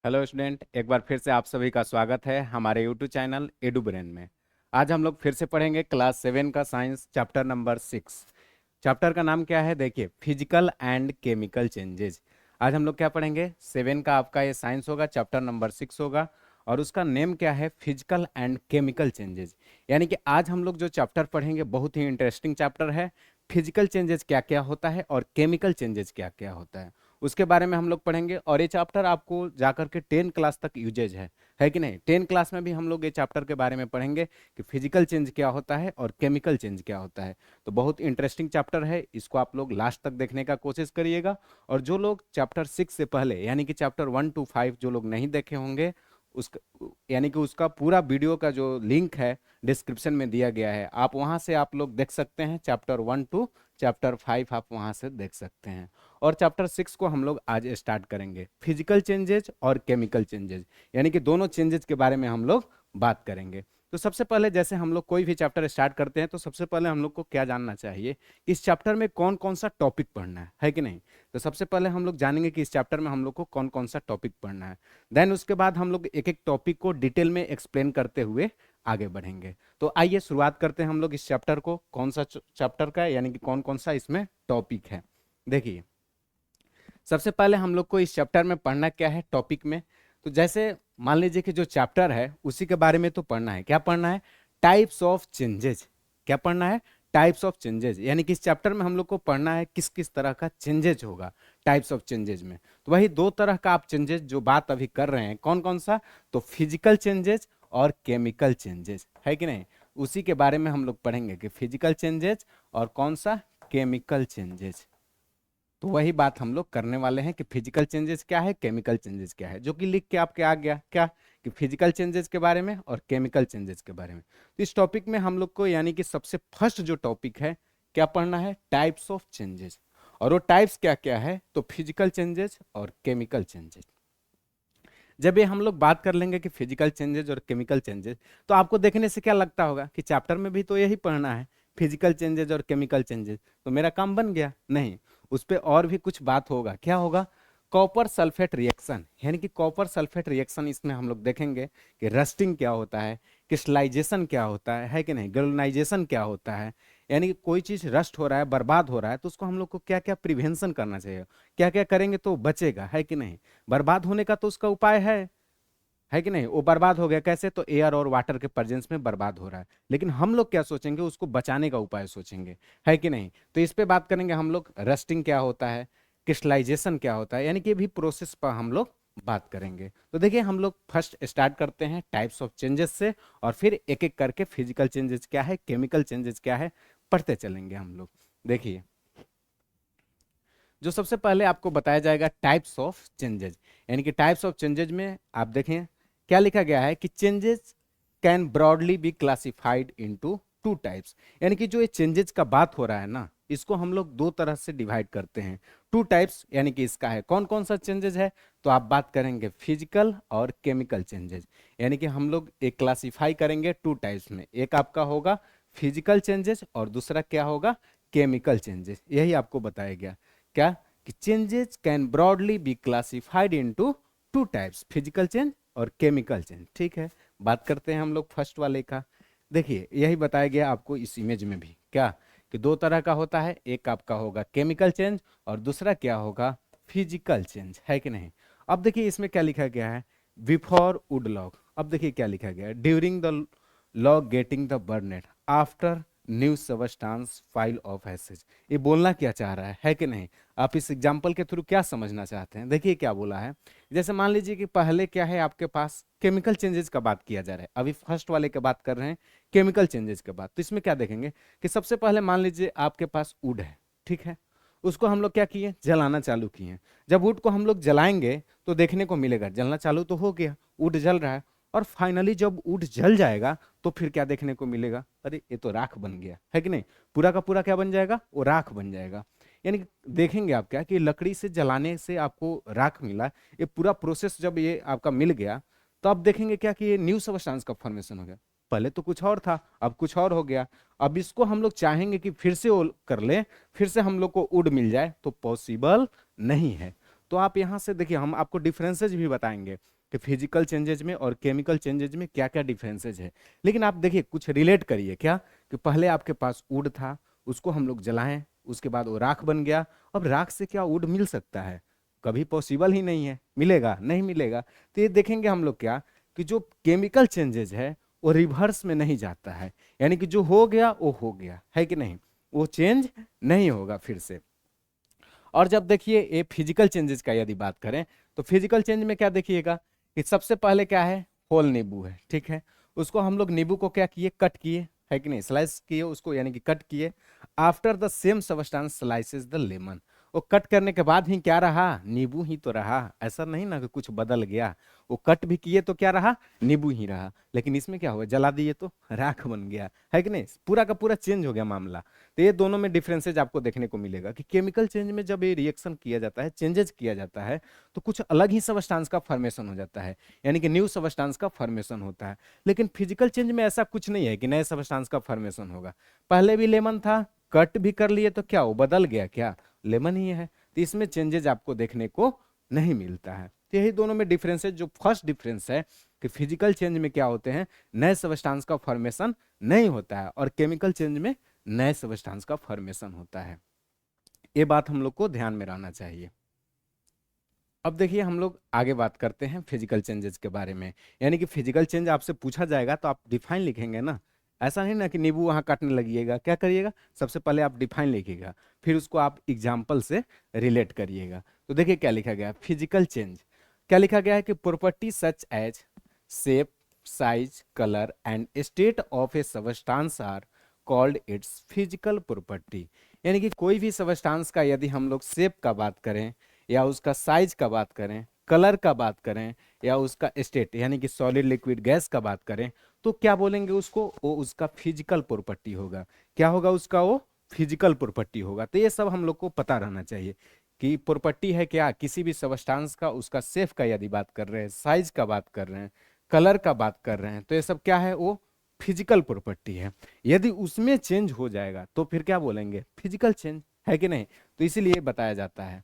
Hello student, एक बार फिर से आप सभी का स्वागत है हमारे यूट्यूब चैनल एडू ब्रेन में। आज हम लोग फिर से पढ़ेंगे क्लास 7 का साइंस चैप्टर नंबर 6। चैप्टर का नाम क्या है? देखिए, फिजिकल एंड केमिकल चेंजेस। आज हम लोग क्या पढ़ेंगे? 7 का आपका ये साइंस होगा, चैप्टर नंबर 6 होगा और उसका नेम क्या है? Physical and chemical changes. यानी कि आज हम लोग जो चैप्टर पढ़ेंगे बहुत ही इंटरेस्टिंग चैप्टर है। फिजिकल चेंजेस क्या क्या होता है और केमिकल चेंजेस क्या क्या होता है उसके बारे में हम लोग पढ़ेंगे। और ये चैप्टर आपको जाकर के 10 क्लास तक यूजेज है कि नहीं? 10 क्लास में भी हम लोग ये चैप्टर के बारे में पढ़ेंगे कि फिजिकल चेंज क्या होता है और केमिकल चेंज क्या होता है। तो बहुत इंटरेस्टिंग चैप्टर है, इसको आप लोग लास्ट तक देखने का कोशिश करिएगा। और जो लोग चैप्टर 6 से पहले यानी कि चैप्टर 1 to 5 जो लोग नहीं देखे होंगे, उसका यानी कि उसका पूरा वीडियो का जो लिंक है डिस्क्रिप्शन में दिया गया है, आप वहां से आप लोग देख सकते हैं। चैप्टर 1 to चैप्टर 5 आप वहां से देख सकते हैं। और चैप्टर 6 को हम लोग आज स्टार्ट करेंगे, फिजिकल चेंजेज और केमिकल चेंजेज, यानी कि दोनों चेंजेज के बारे में हम लोग बात करेंगे। तो सबसे पहले जैसे हम लोग कोई भी चैप्टर स्टार्ट करते हैं तो सबसे पहले हम लोग को क्या जानना चाहिए कि इस चैप्टर में कौन कौन सा टॉपिक पढ़ना है कि नहीं? तो सबसे पहले हम लोग जानेंगे कि इस चैप्टर में हम लोग को कौन कौन सा टॉपिक पढ़ना है। देन उसके बाद हम लोग एक एक टॉपिक को डिटेल में एक्सप्लेन करते हुए आगे बढ़ेंगे। तो आइए शुरुआत करते हैं हम लोग इस चैप्टर को, कौन सा चैप्टर का है यानी कि कौन कौन सा इसमें टॉपिक है। देखिए, सबसे पहले हम लोग को इस चैप्टर में पढ़ना क्या है टॉपिक में। तो जैसे मान लीजिए कि जो चैप्टर है उसी के बारे में तो पढ़ना है। क्या पढ़ना है? Types of changes. क्या पढ़ना है? Types of changes. यानी कि इस चैप्टर में हम लोग को पढ़ना है किस किस तरह का चेंजेज होगा टाइप्स ऑफ चेंजेज में। तो वही दो तरह का आप चेंजेज जो बात अभी कर रहे हैं, कौन कौन सा? तो फिजिकल चेंजेज और केमिकल चेंजेज, है कि नहीं? उसी के बारे में हम लोग पढ़ेंगे कि फिजिकल चेंजेज और कौन सा? Chemical changes. तो वही बात हम लोग करने वाले हैं कि फिजिकल चेंजेस क्या है, केमिकल चेंजेस क्या है, जो कि लिख के आपके आ गया क्या कि फिजिकल चेंजेस के बारे में और केमिकल चेंजेस के बारे में। तो इस टॉपिक में हम लोग को यानी कि सबसे फर्स्ट जो टॉपिक है क्या पढ़ना है? Types of changes. और वो टाइप्स क्या क्या है? तो फिजिकल चेंजेस और केमिकल चेंजेस। जब ये हम लोग बात कर लेंगे कि फिजिकल चेंजेस और केमिकल चेंजेस, तो आपको देखने से क्या लगता होगा कि चैप्टर में भी तो यही पढ़ना है, फिजिकल चेंजेस और केमिकल चेंजेस, तो मेरा काम बन गया? नहीं, उस पर और भी कुछ बात होगा। क्या होगा? Copper sulphate reaction. यानी कि कॉपर सल्फेट रिएक्शन, इसमें हम लोग देखेंगे कि रस्टिंग क्या होता है, क्रिस्टलाइजेशन क्या होता है कि नहीं, गैल्वेनाइजेशन क्या होता है। यानी कि कोई चीज रस्ट हो रहा है, बर्बाद हो रहा है, तो उसको हम लोग को क्या क्या प्रिवेंशन करना चाहिए, क्या क्या करेंगे तो बचेगा, है कि नहीं? बर्बाद होने का तो उसका उपाय है कि नहीं? वो बर्बाद हो गया कैसे? तो एयर और वाटर के प्रेजेंस में बर्बाद हो रहा है, लेकिन हम लोग क्या सोचेंगे? उसको बचाने का उपाय सोचेंगे, है कि नहीं? तो इस पे बात करेंगे हम लोग, रस्टिंग क्या होता है, क्रिस्टलाइजेशन क्या होता है, यानी कि भी प्रोसेस पर हम लोग बात करेंगे। तो देखिए, हम लोग फर्स्ट स्टार्ट करते हैं टाइप्स ऑफ चेंजेस से और फिर एक एक करके फिजिकल चेंजेस क्या है, केमिकल चेंजेस क्या है, पढ़ते चलेंगे हम लोग। देखिए, जो सबसे पहले आपको बताया जाएगा टाइप्स ऑफ चेंजेस, यानी कि टाइप्स ऑफ चेंजेस में आप देखें क्या लिखा गया है कि changes can broadly be classified into two types. यानी कि जो ये चेंजेस का बात हो रहा है ना, इसको हम लोग दो तरह से डिवाइड करते हैं, टू टाइप्स। यानी कि इसका है कौन कौन सा चेंजेस है? तो आप बात करेंगे फिजिकल और केमिकल चेंजेस। यानी कि हम लोग एक क्लासिफाई करेंगे टू टाइप्स में, एक आपका होगा फिजिकल चेंजेस और दूसरा क्या होगा? Chemical changes. यही आपको बताया गया क्या कि changes can broadly be classified into two types, physical change और केमिकल चेंज। ठीक है, बात करते हैं हम लोग फर्स्ट वाले का। देखिए, यही बताया गया आपको इस इमेज में भी क्या कि दो तरह का होता है, एक आपका होगा केमिकल चेंज और दूसरा क्या होगा? फिजिकल चेंज, है कि नहीं? अब देखिए इसमें क्या लिखा गया है, बिफोर वुड लॉग। अब देखिए क्या लिखा गया है, during the log getting the burnet after new substance file of ashes. ये बोलना क्या चाह रहा है कि नहीं? आप इस एग्जाम्पल के थ्रू क्या समझना चाहते हैं? देखिए क्या बोला है, जैसे मान लीजिए कि पहले क्या है आपके पास, केमिकल चेंजेस का बात किया जा रहा है, अभी फर्स्ट वाले के बात कर रहे हैं केमिकल चेंजेस के बाद। तो इसमें क्या देखेंगे कि सबसे पहले मान लीजिए आपके पास वुड है, ठीक है, उसको हम लोग क्या किए? जलाना चालू किए। जब वुड को हम लोग जलाएंगे तो देखने को मिलेगा जलना चालू तो हो गया, वुड जल रहा है। और फाइनली जब वुड जल जाएगा तो फिर क्या देखने को मिलेगा? अरे ये तो राख बन गया, है कि नहीं? पूरा का पूरा क्या बन जाएगा? वो राख बन जाएगा। यानी कि देखेंगे आप क्या कि लकड़ी से जलाने से आपको राख मिला, ये पूरा प्रोसेस जब ये आपका मिल गया तो आप देखेंगे क्या कि ये न्यू सबस्टांस का फॉर्मेशन हो गया। पहले तो कुछ और था, अब कुछ और हो गया। अब इसको हम लोग चाहेंगे कि फिर से वो कर ले, फिर से हम लोग को वुड मिल जाए, तो पॉसिबल नहीं है। तो आप यहां से देखिए, हम आपको डिफरेंसेस भी बताएंगे कि फिजिकल चेंजेज में और केमिकल चेंजेज में क्या क्या डिफरेंसेज है। लेकिन आप देखिए कुछ रिलेट करिए क्या, कि पहले आपके पास वुड था, उसको हम लोग जलाएं, उसके बाद वो राख बन गया। अब राख से क्या वुड मिल सकता है? कभी पॉसिबल ही नहीं है, मिलेगा नहीं मिलेगा। तो ये देखेंगे हम लोग क्या, कि जो केमिकल चेंजेज है वो रिवर्स में नहीं जाता है, यानी कि जो हो गया वो हो गया है कि नहीं, वो चेंज नहीं होगा फिर से। और जब देखिए ये फिजिकल चेंजेस का यदि बात करें, तो फिजिकल चेंज में क्या देखिएगा, कि सबसे पहले क्या है, होल नींबू है, ठीक है। उसको हम लोग नींबू को क्या किए, कट किए, है कि नहीं, स्लाइस किए उसको, यानी कि कट किए। After the same substance slices the lemon, वो कट करने के बाद ही क्या रहा, नींबू ही तो रहा। ऐसा नहीं ना कि कुछ बदल गया, वो कट भी किए तो क्या रहा, नींबू ही रहा। लेकिन इसमें क्या हुआ, जला दिए तो राख बन गया, है कि नहीं, पूरा का पूरा चेंज हो गया मामला। तो ये दोनों में डिफरेंसेज आपको देखने को मिलेगा, कि केमिकल चेंज में जब ये रिएक्शन किया जाता है, चेंजेस किया जाता है, तो कुछ अलग ही सबस्टांस का फॉर्मेशन हो जाता है, यानी कि न्यू सबस्टांस का फॉर्मेशन होता है। लेकिन फिजिकल चेंज में ऐसा कुछ नहीं है कि नए सबस्टांस का फॉर्मेशन होगा। पहले भी लेमन था, कट भी कर लिए तो क्या वो बदल गया, क्या लेमन ही है। तो इसमें चेंजेज आपको देखने को नहीं मिलता है। तो यही दोनों में डिफरेंस है। जो फर्स्ट डिफरेंस है कि फिजिकल चेंज में क्या होते हैं, नए सबस्टांस का फॉर्मेशन नहीं होता है, और केमिकल चेंज में नए सबस्टांस का फॉर्मेशन होता है। ये बात हम लोग को ध्यान में रहना चाहिए। अब देखिए हम लोग आगे बात करते हैं फिजिकल चेंजेस के बारे में। यानी कि फिजिकल चेंज आपसे पूछा जाएगा तो आप डिफाइन लिखेंगे ना, ऐसा नहीं ना कि नींबू वहां काटने लगिएगा। क्या करिएगा, सबसे पहले आप डिफाइन लिखिएगा, फिर उसको आप एग्जाम्पल से रिलेट करिएगा। तो देखिए क्या लिखा गया, फिजिकल चेंज क्या लिखा गया है, कि property such as shape, size, colour and state of a substance are called its physical property. यानी कि कोई भी सबस्टांस का यदि हम लोग शेप का बात करें, या उसका साइज का बात करें, कलर का बात करें, या उसका स्टेट यानी कि सॉलिड लिक्विड गैस का बात करें, तो क्या बोलेंगे उसको, वो उसका फिजिकल प्रॉपर्टी होगा। क्या होगा उसका, वो फिजिकल प्रॉपर्टी होगा। तो ये सब हम लोग को पता रहना चाहिए कि प्रॉपर्टी है क्या, किसी भी सबस्टांस का, उसका शेप का यदि बात कर रहे हैं, साइज का बात कर रहे हैं, कलर का बात कर रहे हैं, तो ये सब क्या है, वो फिजिकल प्रॉपर्टी है। यदि उसमें चेंज हो जाएगा तो फिर क्या बोलेंगे, फिजिकल चेंज, है कि नहीं। तो इसीलिए बताया जाता है।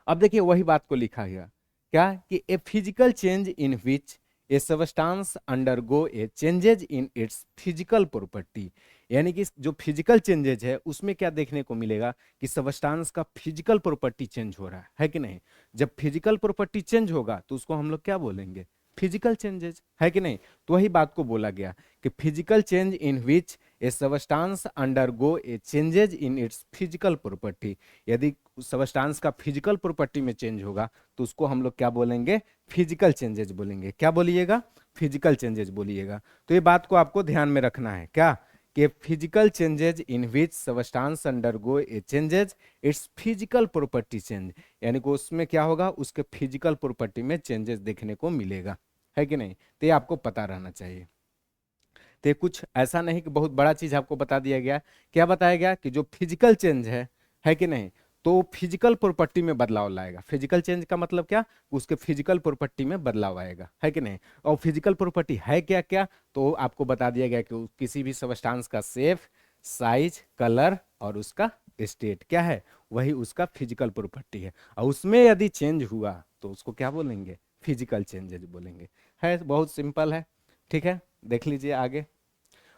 अब देखिए वही बात को लिखा गया क्या, कि a physical change in which a substance undergo A changes in it's physical property. यानी कि जो फिजिकल चेंजेज है उसमें क्या देखने को मिलेगा, कि सबस्टांस का फिजिकल प्रॉपर्टी चेंज हो रहा है कि नहीं। जब फिजिकल प्रॉपर्टी चेंज होगा तो उसको हम लोग क्या बोलेंगे, फिजिकल चेंजेज, है कि नहीं। तो वही बात को बोला गया कि physical change in which a substance undergo A changes in it's physical property. यदि सबस्टांस का फिजिकल प्रॉपर्टी में चेंज होगा तो उसको हम लोग क्या बोलेंगे, फिजिकल चेंजेज बोलेंगे। क्या बोलिएगा, फिजिकल चेंजेज बोलिएगा। तो ये बात को आपको ध्यान में रखना है क्या, कि physical changes in which substance undergo A changes it's physical property change, यानी कि उसमें क्या होगा, उसके फिजिकल प्रॉपर्टी में चेंजेस देखने को मिलेगा, है कि नहीं। तो ये आपको पता रहना चाहिए। तो ये कुछ ऐसा नहीं कि बहुत बड़ा चीज आपको बता दिया गया। क्या बताया गया, कि जो फिजिकल चेंज है कि नहीं, तो फिजिकल प्रॉपर्टी में बदलाव लाएगा। फिजिकल चेंज का मतलब क्या, उसके फिजिकल प्रॉपर्टी में बदलाव आएगा, है कि नहीं। और फिजिकल प्रॉपर्टी है क्या क्या, तो आपको बता दिया गया कि किसी भी सबस्टांस का शेप, साइज, कलर और उसका स्टेट क्या है, वही उसका फिजिकल प्रॉपर्टी है। और उसमें यदि चेंज हुआ तो उसको क्या बोलेंगे, फिजिकल चेंजेज बोलेंगे। है बहुत सिंपल है, ठीक है। देख लीजिए आगे।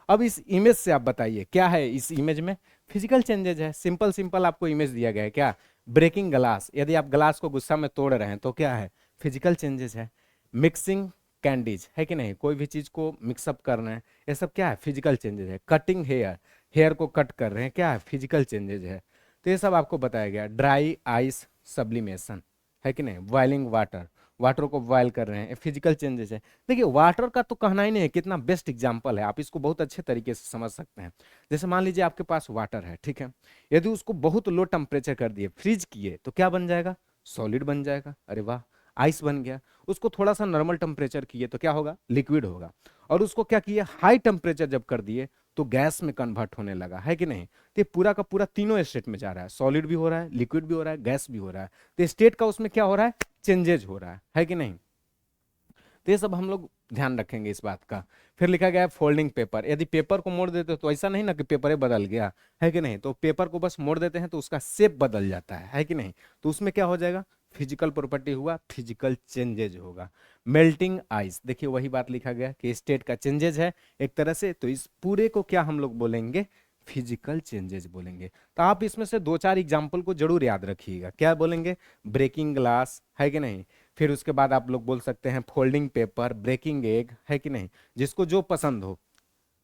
अब इस इमेज से आप बताइए क्या है, इस इमेज में फिजिकल चेंजेज है। सिंपल सिंपल आपको इमेज दिया गया है, क्या, ब्रेकिंग ग्लास, यदि आप ग्लास को गुस्सा में तोड़ रहे हैं तो क्या है, फिजिकल चेंजेज है। मिक्सिंग कैंडीज, है कि नहीं, कोई भी चीज को मिक्सअप कर रहे हैं, ये सब क्या है, फिजिकल चेंजेज है। कटिंग हेयर, हेयर को कट कर रहे हैं, क्या है, फिजिकल चेंजेज है। तो ये सब आपको बताया गया। ड्राई आइस सब्लिमेशन, है कि नहीं, बॉइलिंग वाटर, वाटर को बॉयल कर रहे हैं, फिजिकल चेंजेस है। देखिए वाटर का तो कहना ही नहीं है, कितना बेस्ट एग्जांपल है, आप इसको बहुत अच्छे तरीके से समझ सकते हैं। जैसे मान लीजिए आपके पास वाटर है, ठीक है, यदि उसको बहुत लो टेम्परेचर कर दिए, फ्रीज किए, तो क्या बन जाएगा, सॉलिड बन जाएगा। अरे वाह, आइस बन गया। उसको थोड़ा सा नॉर्मल टेम्परेचर किए तो क्या होगा, लिक्विड होगा। और उसको क्या किए, हाई टेम्परेचर जब कर दिए तो गैस में कन्वर्ट होने लगा, है कि नहीं। तो ये पूरा का पूरा तीनों स्टेट में जा रहा है, सॉलिड भी हो रहा है, लिक्विड भी हो रहा है, गैस भी हो रहा है। तो स्टेट का उसमें क्या हो रहा है, चेंजेज हो रहा है कि नहीं। तो ये सब हम लोग ध्यान रखेंगे इस बात का। फिर लिखा गया है फोल्डिंग पेपर, यदि पेपर को मोड़ देते हो तो ऐसा नहीं ना कि पेपर ही बदल गया, है कि नहीं। तो पेपर को बस मोड़ देते हैं तो उसका शेप बदल जाता है कि नहीं। तो उसमें क्या हो जाएगा, फिजिकल प्रॉपर्टी हुआ, फिजिकल चेंजेज होगा। मेल्टिंग आइस, देखिए वही बात लिखा गया कि स्टेट का चेंजेज है एक तरह से, तो इस पूरे को क्या हम लोग बोलेंगे, फिजिकल चेंजेज बोलेंगे। तो आप इसमें से दो चार एग्जाम्पल को जरूर याद रखिएगा। क्या बोलेंगे, ब्रेकिंग ग्लास, है कि नहीं। फिर उसके बाद आप लोग बोल सकते हैं फोल्डिंग पेपर, ब्रेकिंग एग, है कि नहीं, जिसको जो पसंद हो।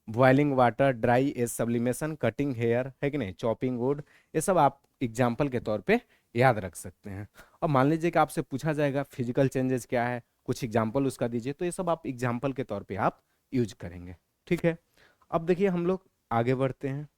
Boiling water, dry ice sublimation, cutting hair, है कि नहीं, चॉपिंग वुड, ये सब आप एग्जाम्पल के तौर पे याद रख सकते हैं। और मान लीजिए कि आपसे पूछा जाएगा फिजिकल चेंजेस क्या है, कुछ एग्जाम्पल उसका दीजिए, तो ये सब आप एग्जाम्पल के तौर पे आप यूज करेंगे। ठीक है, अब देखिए हम लोग आगे बढ़ते हैं।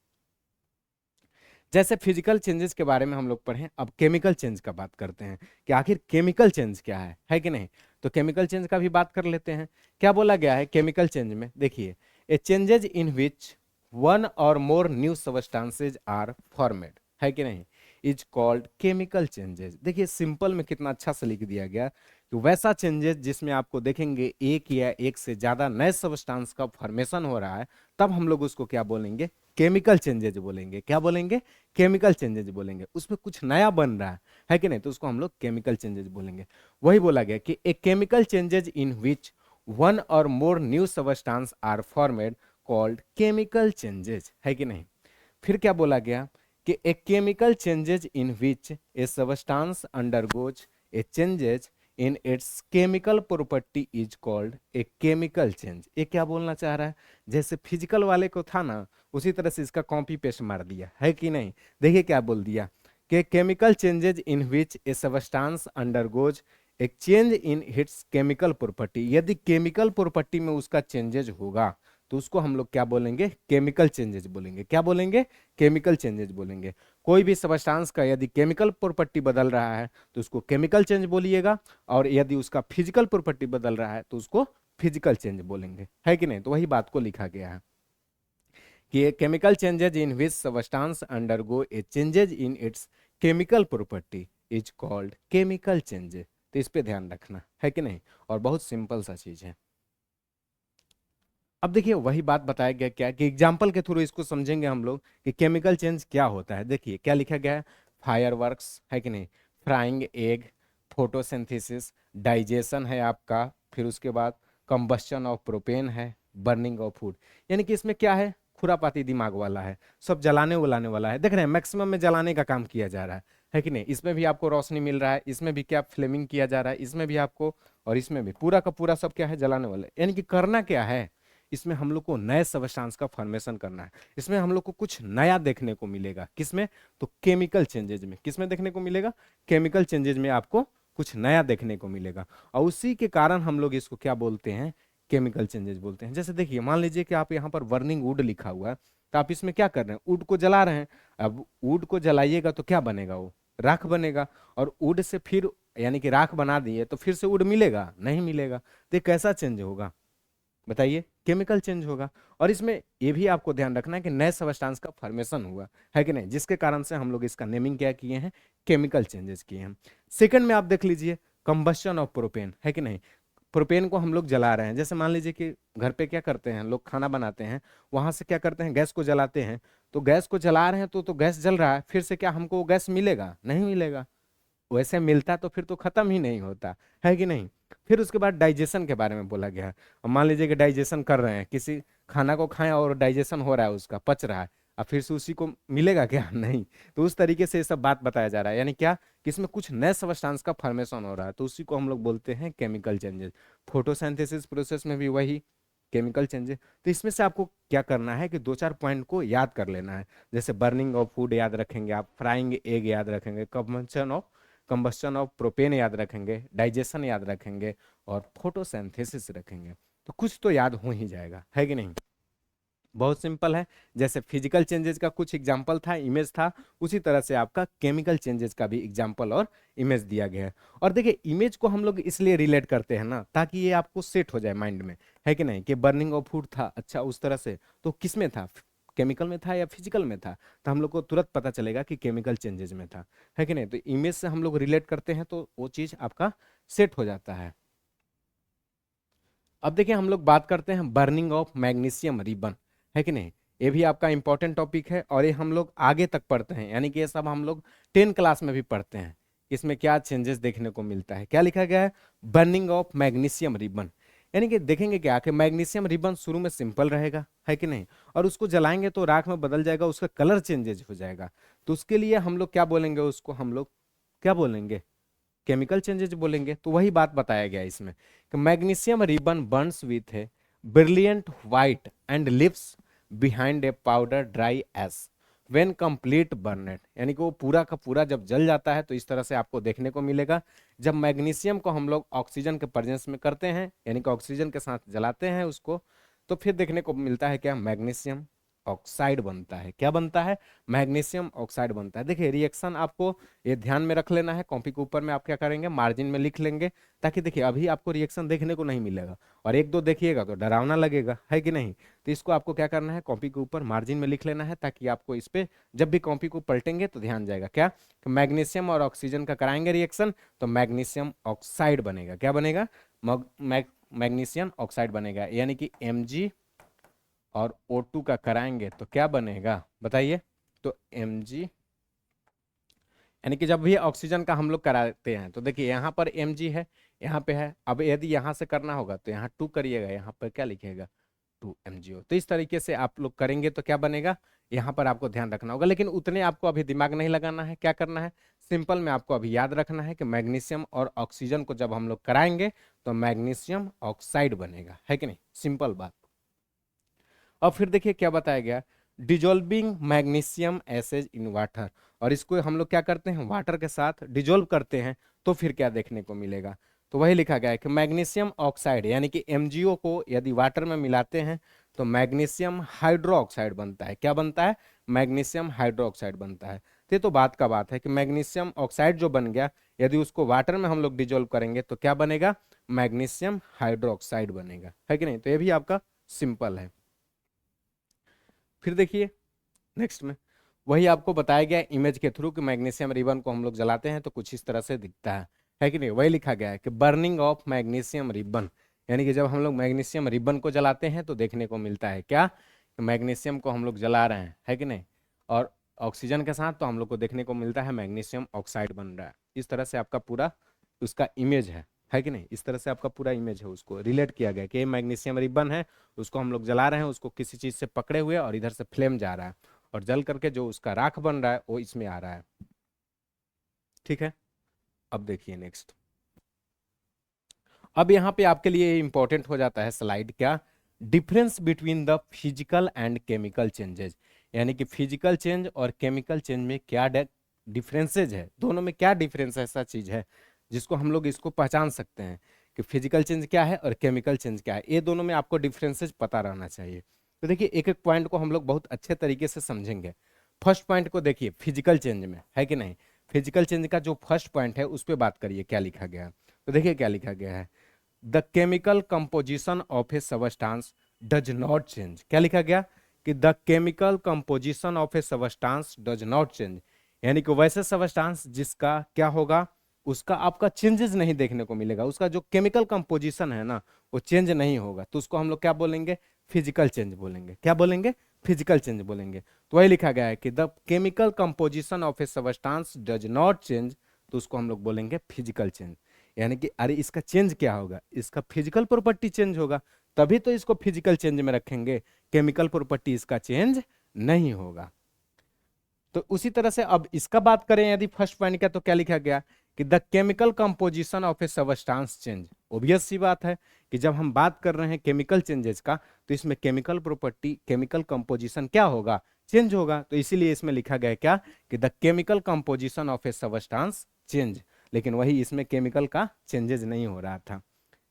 जैसे फिजिकल चेंजेस के बारे में हम लोग पढ़े, अब केमिकल चेंज का बात करते हैं कि आखिर केमिकल चेंज क्या है कि नहीं। तो केमिकल चेंज का भी बात कर लेते हैं। क्या बोला गया है केमिकल चेंज में, देखिए ए changes in which one or more new substances are formed, है कि नहीं, इज कॉल्ड केमिकल चेंजेस। देखिए सिंपल में कितना अच्छा से लिख दिया गया कि वैसा चेंजेस जिसमें आपको देखेंगे एक या एक से ज्यादा नए सबस्टांस का फॉर्मेशन हो रहा है, तब हम लोग उसको क्या बोलेंगे, केमिकल चेंजेज बोलेंगे। क्या बोलेंगे, केमिकल चेंजेज बोलेंगे। उसमें कुछ नया बन रहा है कि नहीं, तो उसको हम लोग केमिकल चेंजेज बोलेंगे। वही बोला गया कि a chemical changes in which one or more new substance are formed called chemical changes, है कि नहीं। फिर क्या बोला गया कि a chemical changes in which a substance undergoes a changes in its chemical property is called a chemical change. ये क्या बोलना चाह रहा है, जैसे फिजिकल वाले को था ना, उसी तरह से इसका कॉपी पेस्ट मार दिया, है कि नहीं। देखिए क्या बोल दिया कि chemical changes in which a substance undergoes एक change in its chemical property. यदि केमिकल प्रॉपर्टी में उसका चेंजेज होगा तो उसको हम लोग क्या बोलेंगे, केमिकल चेंजेज बोलेंगे। क्या बोलेंगे, केमिकल चेंजेज बोलेंगे। कोई भी सबस्टांस का यदि केमिकल प्रॉपर्टी बदल रहा है तो उसको केमिकल चेंज बोलिएगा, और यदि उसका फिजिकल प्रॉपर्टी बदल रहा है तो उसको फिजिकल चेंज बोलेंगे, है कि नहीं। तो वही बात को लिखा गया है कि chemical changes in which substance undergo A changes in its chemical property is called chemical changes. तो इस पे ध्यान रखना, है कि नहीं, और बहुत सिंपल सा चीज है। अब देखिए वही बात बताया गया क्या कि एग्जाम्पल के थ्रू इसको समझेंगे हम लोग कि केमिकल चेंज क्या होता है। देखिए क्या लिखा गया है, फायरवर्क्स, है कि नहीं, फ्राइंग एग, फोटोसिंथेसिस, डाइजेशन है आपका, फिर उसके बाद कंबस्शन ऑफ प्रोपेन है, बर्निंग ऑफ फूड। यानी कि इसमें क्या है, खुरापाती दिमाग वाला है, सब जलाने उलाने वाला है। देख रहे हैं मैक्सिमम में जलाने का काम किया जा रहा है कि नहीं। इसमें भी आपको रोशनी मिल रहा है, इसमें भी क्या फ्लेमिंग किया जा रहा है, इसमें भी आपको, और इसमें भी पूरा का पूरा सब क्या है, जलाने वाला है। यानी कि करना क्या है, इसमें हम लोग को नए सबस्टांस का फॉर्मेशन करना है। इसमें हम लोग को कुछ नया देखने को मिलेगा, किसमें, तो केमिकल चेंजेज में। किसमें देखने को मिलेगा, केमिकल चेंजेज में आपको कुछ नया देखने को मिलेगा, और उसी के कारण हम लोग इसको क्या बोलते हैं, केमिकल चेंजेज बोलते हैं। जैसे देखिए मान लीजिए कि आप यहाँ पर बर्निंग वुड लिखा हुआ है, तो आप इसमें क्या कर रहे हैं, वुड को जला रहे हैं। अब वुड को जलाइएगा तो क्या बनेगा, वो राख बनेगा, और वुड से फिर यानी कि राख बना दिए तो फिर से वुड मिलेगा, नहीं मिलेगा। तो ये कैसा चेंज होगा बताइए, केमिकल चेंज होगा। और इसमें ये भी आपको ध्यान रखना है कि नए सबस्टांस का फॉर्मेशन हुआ, है कि नहीं, जिसके कारण से हम लोग इसका नेमिंग क्या किए हैं, केमिकल चेंजेस किए हैं। सेकंड में आप देख लीजिए कंबस्शन ऑफ प्रोपेन, है कि नहीं। प्रोपेन को हम लोग जला रहे हैं, जैसे मान लीजिए कि घर पे क्या करते हैं लोग, खाना बनाते हैं, वहां से क्या करते हैं, गैस को जलाते हैं। तो गैस को जला रहे हैं तो गैस जल रहा है, फिर से क्या हमको गैस मिलेगा, नहीं मिलेगा। वैसे मिलता तो फिर तो खत्म ही नहीं होता, है कि नहीं। फिर उसके बाद डाइजेशन के बारे में बोला गया है। अब मान लीजिए कि डाइजेशन कर रहे हैं, किसी खाना को खाएं और डाइजेशन हो रहा है, उसका पच रहा है, अब फिर से उसी को मिलेगा क्या, नहीं। तो उस तरीके से ये सब बात बताया जा रहा है, यानी क्या कि इसमें कुछ नए सबस्टांस का फॉर्मेशन हो रहा है, तो उसी को हम लोग बोलते हैं केमिकल चेंजेस। फोटोसिंथेसिस प्रोसेस में भी वही केमिकल चेंजेस। तो इसमें से आपको क्या करना है कि दो चार पॉइंट को याद कर लेना है। जैसे बर्निंग ऑफ फूड याद रखेंगे आप, फ्राइंग एग याद रखेंगे, कंबस्शन ऑफ प्रोपेन याद रखेंगे, डाइजेशन याद रखेंगे, और फोटोसिंथेसिस रखेंगे। तो कुछ तो याद हो ही जाएगा, है कि नहीं। बहुत सिंपल है। जैसे फिजिकल चेंजेस का कुछ एग्जाम्पल था, इमेज था, उसी तरह से आपका केमिकल चेंजेस का भी एग्जाम्पल और इमेज दिया गया है। और देखिए इमेज को हम लोग इसलिए रिलेट करते हैं ना, ताकि ये आपको सेट हो जाए माइंड में, है कि नहीं, कि बर्निंग ऑफ फूड था, अच्छा उस तरह से तो किस में था, केमिकल में था या फिजिकल में था, तो हम लोग को तुरंत पता चलेगा कि केमिकल चेंजेस में था, है कि नहीं। तो इमेज से हम लोग रिलेट करते हैं तो वो चीज आपका सेट हो जाता है। अब देखिए हम लोग बात करते हैं बर्निंग ऑफ मैग्नीशियम रिबन, है कि नहीं। ये भी आपका इंपॉर्टेंट टॉपिक है, और ये हम लोग आगे तक पढ़ते हैं, यानी कि ये सब हम लोग 10 क्लास में भी पढ़ते हैं। इसमें क्या चेंजेस देखने को मिलता है। क्या लिखा गया है, बर्निंग ऑफ मैग्नीशियम रिबन, यानी कि देखेंगे क्या कि मैग्नीशियम रिबन शुरू में सिंपल रहेगा, है कि नहीं, और उसको जलाएंगे तो राख में बदल जाएगा, उसका कलर चेंजेस हो जाएगा। तो उसके लिए हम लोग क्या बोलेंगे, उसको हम लोग क्या बोलेंगे, केमिकल चेंजेस बोलेंगे। तो वही बात बताया गया इसमें कि magnesium ribbon burns with a brilliant white and leaves behind a powder dry as when complete burned, यानी कि वो पूरा का पूरा जब जल जाता है तो इस तरह से आपको देखने को मिलेगा। जब मैग्नीशियम को हम लोग ऑक्सीजन के प्रेजेंस में करते हैं, यानी कि ऑक्सीजन के साथ जलाते हैं उसको, तो फिर देखने को मिलता है क्या, मैग्नीशियम ऑक्साइड बनता है। क्या बनता है, मैग्नीशियम ऑक्साइड बनता है। देखिए रिएक्शन आपको ये ध्यान में रख लेना है, कॉपी के ऊपर में आप क्या करेंगे, मार्जिन में लिख लेंगे, ताकि देखिए अभी आपको रिएक्शन देखने को नहीं मिलेगा, और एक दो देखिएगा तो डरावना लगेगा, है कि नहीं। तो इसको आपको क्या करना है, कॉपी के ऊपर मार्जिन में लिख लेना है, ताकि आपको इस पे जब भी कॉपी को पलटेंगे तो ध्यान जाएगा क्या, कि मैग्नीशियम और ऑक्सीजन का कराएंगे रिएक्शन तो मैग्नीशियम ऑक्साइड बनेगा। क्या बनेगा, मैग्नीशियम ऑक्साइड बनेगा, यानी कि Mg और O2 का कराएंगे तो क्या बनेगा बताइए, तो Mg, यानी कि जब भी ऑक्सीजन का हम लोग कराते हैं तो देखिए यहाँ पर Mg है, यहाँ पे है, अब यदि यहाँ से करना होगा तो यहाँ 2 करिएगा, यहाँ पर क्या लिखिएगा, 2 MgO। तो इस तरीके से आप लोग करेंगे तो क्या बनेगा, यहाँ पर आपको ध्यान रखना होगा, लेकिन उतने आपको अभी दिमाग नहीं लगाना है। क्या करना है, सिंपल में आपको अभी याद रखना है कि मैग्नीशियम और ऑक्सीजन को जब हम लोग कराएंगे तो मैग्नीशियम ऑक्साइड बनेगा, है कि नहीं, सिंपल बात। अब फिर देखिए क्या बताया गया, dissolving magnesium ashes in water, और इसको हम लोग क्या करते हैं, वाटर के साथ डिजोल्व करते हैं तो फिर क्या देखने को मिलेगा, तो वही लिखा गया है कि मैग्नीशियम ऑक्साइड यानी कि MgO को यदि वाटर में मिलाते हैं तो मैग्नीशियम हाइड्रो ऑक्साइड बनता है। क्या बनता है, मैग्नीशियम हाइड्रो ऑक्साइड बनता है। तो ये तो बात का बात है कि मैग्नीशियम ऑक्साइड जो बन गया, यदि उसको वाटर में हम लोग डिजोल्व करेंगे तो क्या बनेगा, मैग्नीशियम हाइड्रो ऑक्साइड बनेगा, है कि नहीं। तो ये भी आपका सिंपल है। फिर देखिए नेक्स्ट में वही आपको बताया गया इमेज के थ्रू कि मैग्नीशियम रिबन को हम लोग जलाते हैं तो कुछ इस तरह से दिखता है कि नहीं। वही लिखा गया है कि बर्निंग ऑफ मैग्नीशियम रिबन, यानी कि जब हम लोग मैग्नीशियम रिबन को जलाते हैं तो देखने को मिलता है क्या, कि मैग्नीशियम को हम लोग जला रहे हैं, है कि नहीं, और ऑक्सीजन के साथ तो हम लोग को देखने को मिलता है मैग्नीशियम ऑक्साइड बन रहा है। इस तरह से आपका पूरा उसका इमेज है कि नहीं, इस तरह से आपका पूरा इमेज है, उसको रिलेट किया गया कि ये मैग्नीशियम रिबन है, उसको हम लोग जला रहे हैं, उसको किसी चीज से पकड़े हुए और इधर से फ्लेम जा रहा है, और जल करके जो उसका राख बन रहा है वो इसमें आ रहा है। ठीक है, अब देखिए नेक्स्ट, अब यहाँ पे आपके लिए इंपॉर्टेंट हो जाता है स्लाइड, क्या, difference between the physical and chemical changes, यानी कि फिजिकल चेंज और केमिकल चेंज में क्या डिफरेंसेज है, दोनों में क्या डिफरेंस ऐसा चीज है जिसको हम लोग इसको पहचान सकते हैं कि फिजिकल चेंज क्या है और केमिकल चेंज क्या है। ये दोनों में आपको डिफरेंसेज पता रहना चाहिए। तो देखिए एक एक पॉइंट को हम लोग बहुत अच्छे तरीके से समझेंगे। फर्स्ट पॉइंट को देखिए फिजिकल चेंज में, है कि नहीं, फिजिकल चेंज का जो फर्स्ट पॉइंट है उस पर बात करिए, क्या लिखा गया है। तो देखिए क्या लिखा गया है, the chemical composition of a substance does not change. क्या लिखा गया कि the chemical composition of a substance does not change, यानी कि वैसे सबस्टांस जिसका क्या होगा, उसका आपका चेंजेस नहीं देखने को मिलेगा, उसका जो केमिकल कंपोजिशन है ना वो चेंज नहीं होगा, तो उसको हम लोग क्या बोलेंगे, फिजिकल चेंज बोलेंगे। क्या बोलेंगे, फिजिकल चेंज बोलेंगे। तो वही लिखा गया है कि the chemical composition of a substance does not change, तो उसको हम लोग बोलेंगे फिजिकल चेंज। यानी कि अरे इसका चेंज क्या होगा, इसका फिजिकल प्रॉपर्टी चेंज होगा, तभी तो इसको फिजिकल चेंज में रखेंगे, केमिकल प्रॉपर्टी इसका चेंज नहीं होगा। तो उसी तरह से अब इसका बात करें यदि फर्स्ट पॉइंट का, तो क्या लिखा गया कि the chemical composition of a substance change. ऑब्वियस सी बात है कि जब हम बात कर रहे हैं केमिकल चेंजेस का तो इसमें केमिकल प्रॉपर्टी, केमिकल कंपोजिशन क्या होगा, चेंज होगा। तो इसीलिए इसमें लिखा गया क्या कि the chemical composition of a substance change, लेकिन वही इसमें केमिकल का चेंजेस नहीं हो रहा था।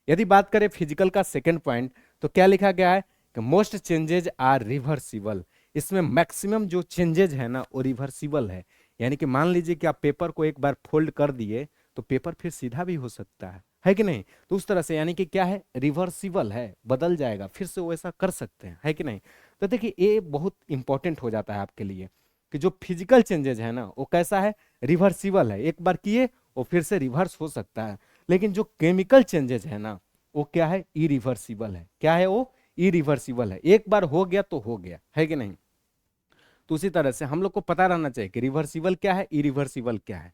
यदि बात करें फिजिकल का सेकंड पॉइंट, तो क्या लिखा गया है कि मोस्ट चेंजेज आर रिवर्सिबल। इसमें मैक्सिमम जो चेंजेज है ना वो रिवर्सिबल है, यानी कि मान लीजिए कि आप पेपर को एक बार फोल्ड कर दिए तो पेपर फिर सीधा भी हो सकता है कि नहीं। तो उस तरह से यानी कि क्या है, रिवर्सिबल है, बदल जाएगा, फिर से वो ऐसा कर सकते हैं, है कि नहीं। तो देखिए ये बहुत इंपॉर्टेंट हो जाता है आपके लिए कि जो फिजिकल चेंजेज है ना वो कैसा है, रिवर्सिबल है, एक बार किए वो फिर से रिवर्स हो सकता है। लेकिन जो केमिकल चेंजेज है ना वो क्या है, इरिवर्सिबल है। क्या है वो, इरिवर्सिबल है, एक बार हो गया तो हो गया, है कि नहीं। तो उसी तरह से हम लोग को पता रहना चाहिए कि रिवर्सिबल क्या है, इरिवर्सिबल क्या है।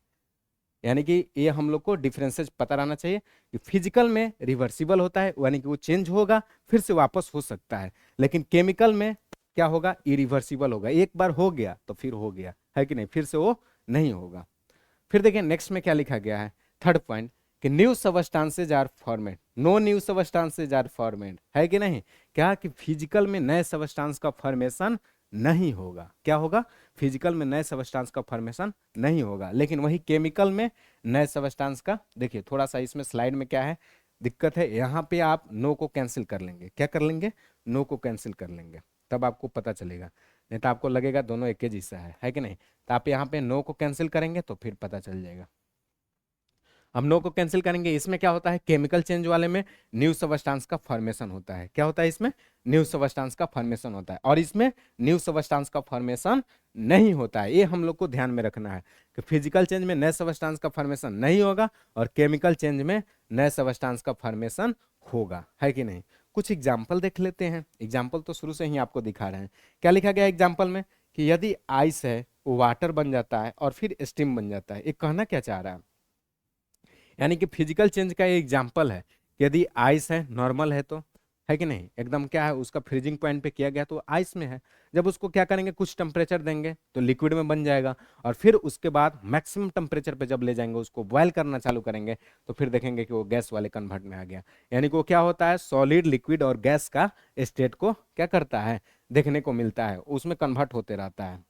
यानी कि ये हम लोग को डिफरेंसेस पता रहना चाहिए कि फिजिकल में रिवर्सिबल होता है, यानी कि वो चेंज होगा फिर से वापस हो सकता है, लेकिन केमिकल में क्या होगा, इरिवर्सिबल होगा, एक बार हो गया तो फिर हो गया, है कि नहीं, फिर से वो नहीं होगा। फिर देखिए नेक्स्ट में क्या लिखा गया है, थर्ड पॉइंट, कि new substances are formed, no new substances are formed, है कि नहीं, क्या कि फिजिकल में नए सबस्टांस का फॉर्मेशन नहीं होगा, क्या होगा, फिजिकल में नए सबस्टांस का फॉर्मेशन नहीं होगा, लेकिन वही केमिकल में नए सबस्टांस का, देखिए थोड़ा सा इसमें स्लाइड में क्या है दिक्कत है, यहाँ पे आप नो को कैंसिल कर लेंगे, क्या कर लेंगे, नो को कैंसिल कर लेंगे, तब आपको पता चलेगा, नहीं तो आपको लगेगा दोनों एक ही जैसा है कि नहीं, तो आप यहाँ पे नो को कैंसिल करेंगे तो फिर पता चल जाएगा। हम नो को कैंसिल करेंगे, इसमें क्या होता है, केमिकल चेंज वाले में न्यू सबस्टांस का फॉर्मेशन होता है, क्या होता है इसमें, न्यू सबस्टांस का फॉर्मेशन होता है, और इसमें न्यू सबस्टांस का फॉर्मेशन नहीं होता है, ये हम लोग को ध्यान में रखना है कि फिजिकल चेंज में नए सबस्टांस का फॉर्मेशन नहीं होगा और केमिकल चेंज में नए सबस्टांस का फॉर्मेशन होगा, है कि नहीं। कुछ एग्जाम्पल देख लेते हैं, एग्जाम्पल तो शुरू से ही आपको दिखा रहे हैं, क्या लिखा गया एग्जाम्पल में, कि यदि आइस है वो वाटर बन जाता है और फिर स्टीम बन जाता है, ये कहना क्या चाह रहा है, यानी कि फिजिकल चेंज का ये एग्जाम्पल है, यदि आइस है नॉर्मल है तो, है कि नहीं, एकदम क्या है उसका फ्रीजिंग पॉइंट पे किया गया तो आइस में है, जब उसको क्या करेंगे कुछ टेम्परेचर देंगे तो लिक्विड में बन जाएगा, और फिर उसके बाद मैक्सिमम टेम्परेचर पे जब ले जाएंगे उसको बॉयल करना चालू करेंगे तो फिर देखेंगे कि वो गैस वाले कन्वर्ट में आ गया, यानी कि वो क्या होता है, सॉलिड लिक्विड और गैस का स्टेट को क्या करता है, देखने को मिलता है, उसमें कन्वर्ट होते रहता है,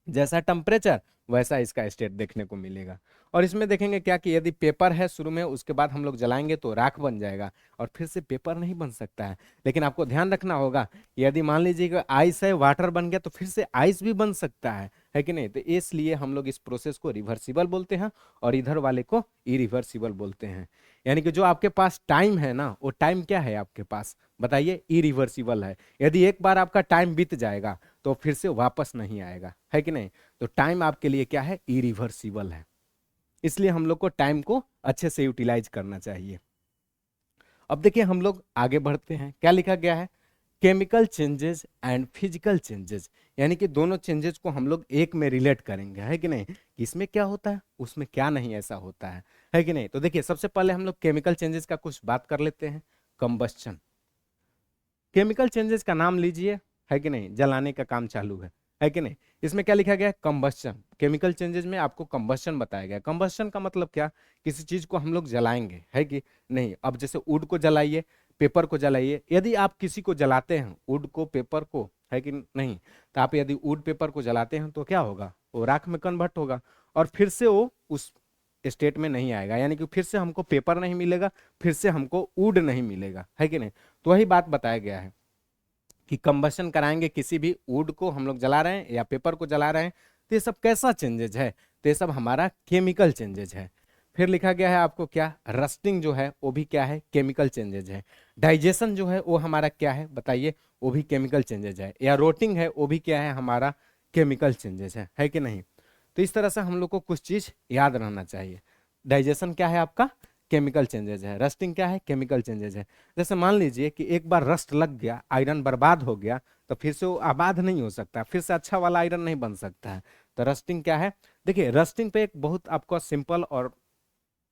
जैसा टेम्परेचर वैसा इसका स्टेट देखने को मिलेगा। और इसमें देखेंगे क्या कि यदि पेपर है शुरू में, उसके बाद हम लोग जलाएंगे तो राख बन जाएगा और फिर से पेपर नहीं बन सकता है, लेकिन आपको ध्यान रखना होगा, यदि मान लीजिए कि आइस है वाटर बन गया तो फिर से आइस भी बन सकता है कि नहीं, तो इसलिए हम लोग इस प्रोसेस को रिवर्सिबल बोलते हैं और इधर वाले को इरिवर्सिबल बोलते हैं, यानी कि जो आपके पास टाइम है ना, वो टाइम क्या है आपके पास, बताइए, इरिवर्सिबल है, यदि एक बार आपका टाइम बीत जाएगा तो फिर से वापस नहीं आएगा, है कि नहीं, तो टाइम आपके लिए क्या है, इरिवर्सिबल है, इसलिए हम लोग को टाइम को अच्छे से यूटिलाइज करना चाहिए। अब देखिए हम लोग आगे बढ़ते हैं, क्या लिखा गया है, chemical changes and physical changes, यानी कि दोनों चेंजेस को हम लोग एक में रिलेट करेंगे, है कि नहीं, कि इसमें क्या होता है उसमें क्या नहीं ऐसा होता है कि नहीं। तो देखिए सबसे पहले हम लोग केमिकल चेंजेस का कुछ बात कर लेते हैं, कंबस्शन, केमिकल चेंजेस का नाम लीजिए, है कि नहीं, जलाने का काम चालू है कि नहीं, इसमें क्या लिखा गया है, कंबस्शन, केमिकल चेंजेस में आपको कंबस्शन बताया गया, कंबस्शन का मतलब क्या, किसी चीज को हम लोग जलाएंगे, है कि नहीं, अब जैसे वुड को जलाइए, पेपर को जलाइए, यदि आप किसी को जलाते हैं वुड को पेपर को, है कि नहीं, तो आप यदि वुड पेपर को जलाते हैं तो क्या होगा, वो राख में कन्वर्ट होगा और फिर से वो उस स्टेट में नहीं आएगा, यानी कि फिर से हमको पेपर नहीं मिलेगा, फिर से हमको वुड नहीं मिलेगा, है कि नहीं, तो वही बात बताया गया है कि कंबशन कराएंगे, किसी भी वुड को हम लोग जला रहे हैं या पेपर को जला रहे हैं, तो ये सब कैसा चेंजेज है, तो ये सब हमारा केमिकल चेंजेज है। फिर लिखा गया है आपको क्या, रस्टिंग जो है वो भी क्या है, केमिकल चेंजेज है, डाइजेशन जो है वो हमारा क्या है बताइए, वो भी केमिकल चेंजेज है, या रोटिंग है वो भी क्या है, हमारा केमिकल चेंजेज है कि नहीं। तो इस तरह से हम लोग को कुछ चीज याद रहना चाहिए, डाइजेशन क्या है आपका, केमिकल चेंजेज है, रस्टिंग क्या है, केमिकल चेंजेज है। जैसे मान लीजिए कि एक बार रस्ट लग गया, आयरन बर्बाद हो गया, तो फिर से वो आबाद नहीं हो सकता, फिर से अच्छा वाला आयरन नहीं बन सकता है, तो रस्टिंग क्या है। देखिए रस्टिंग पे एक बहुत आपका सिंपल और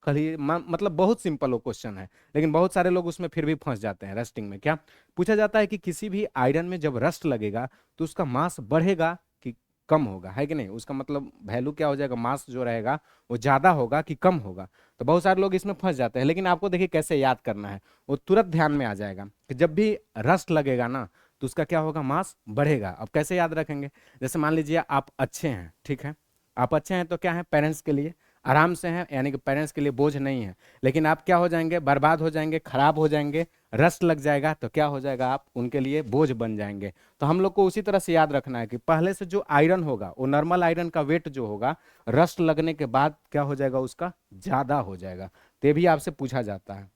मतलब बहुत सिंपल वो क्वेश्चन है, लेकिन बहुत सारे लोग उसमें फिर भी फंस जाते हैं। रस्टिंग में क्या पूछा जाता है कि किसी भी आयरन में जब रस्ट लगेगा तो उसका मास बढ़ेगा कि कम होगा, है कि नहीं, उसका मतलब वैल्यू क्या हो जाएगा, मास जो रहेगा वो ज्यादा होगा कि कम होगा। तो बहुत सारे लोग इसमें फंस जाते हैं, लेकिन आपको देखिए कैसे याद करना है, वो तुरंत ध्यान में आ जाएगा कि जब भी रस्ट लगेगा ना तो उसका क्या होगा, मास बढ़ेगा। अब कैसे याद रखेंगे, जैसे मान लीजिए आप अच्छे हैं, ठीक है, आप अच्छे हैं तो क्या है, पेरेंट्स के लिए आराम से हैं, यानी कि पेरेंट्स के लिए बोझ नहीं है, लेकिन आप क्या हो जाएंगे, बर्बाद हो जाएंगे, खराब हो जाएंगे, रस्ट लग जाएगा तो क्या हो जाएगा, आप उनके लिए बोझ बन जाएंगे। तो हम लोग को उसी तरह से याद रखना है कि पहले से जो आयरन होगा वो नॉर्मल आयरन का वेट जो होगा रस्ट लगने के बाद क्या हो जाएगा, उसका ज्यादा हो जाएगा। तो ये भी आपसे पूछा जाता है।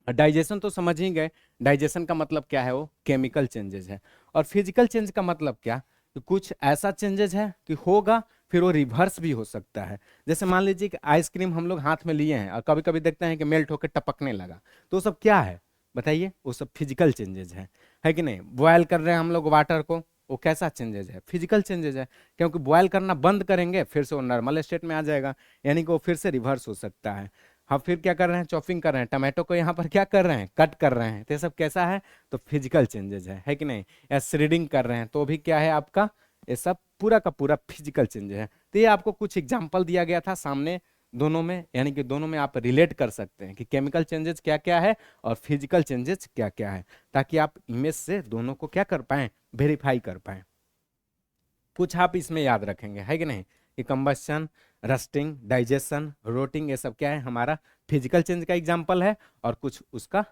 डाइजेशन तो समझ ही गए, डाइजेशन का मतलब क्या है, वो केमिकल चेंजेस है। और फिजिकल चेंज का मतलब क्या, कि कुछ ऐसा चेंजेस है कि होगा फिर वो रिवर्स भी हो सकता है। जैसे मान लीजिए कि आइसक्रीम हम लोग हाथ में लिए हैं और कभी कभी देखते हैं कि मेल्ट होकर टपकने लगा, तो वो सब क्या है बताइए, वो सब फिजिकल चेंजेस है कि नहीं। बॉयल कर रहे हैं हम लोग वाटर को, वो कैसा चेंजेज है? फिजिकल चेंजेज है, क्योंकि बॉयल करना बंद करेंगे फिर से वो नॉर्मल स्टेट में आ जाएगा, यानी कि वो फिर से रिवर्स हो सकता है। हम फिर क्या कर रहे हैं? चॉपिंग कर रहे हैं, टमाटो को यहाँ पर क्या कर रहे हैं? कट कर रहे हैं, तो ये सब कैसा है? तो फिजिकल चेंजेज है कि नहीं? या श्रेडिंग कर रहे हैं तो भी क्या है आपका? ये सब पूरा का पूरा फिजिकल चेंज है। तो ये आपको कुछ एग्जाम्पल दिया गया था सामने दोनों में, यानी कि दोनों में आप रिलेट कर सकते हैं कि केमिकल चेंजेस क्या क्या है और फिजिकल चेंजेस क्या क्या है, ताकि आप इमेज से दोनों को क्या कर पाएं? वेरीफाई कर पाएं। कुछ आप इसमें याद रखेंगे, है कि नहीं? कि कंबस्शन, रस्टिंग, डाइजेशन, रोटिंग, ये सब क्या है? हमारा फिजिकल चेंज का एग्जाम्पल है, और कुछ उसका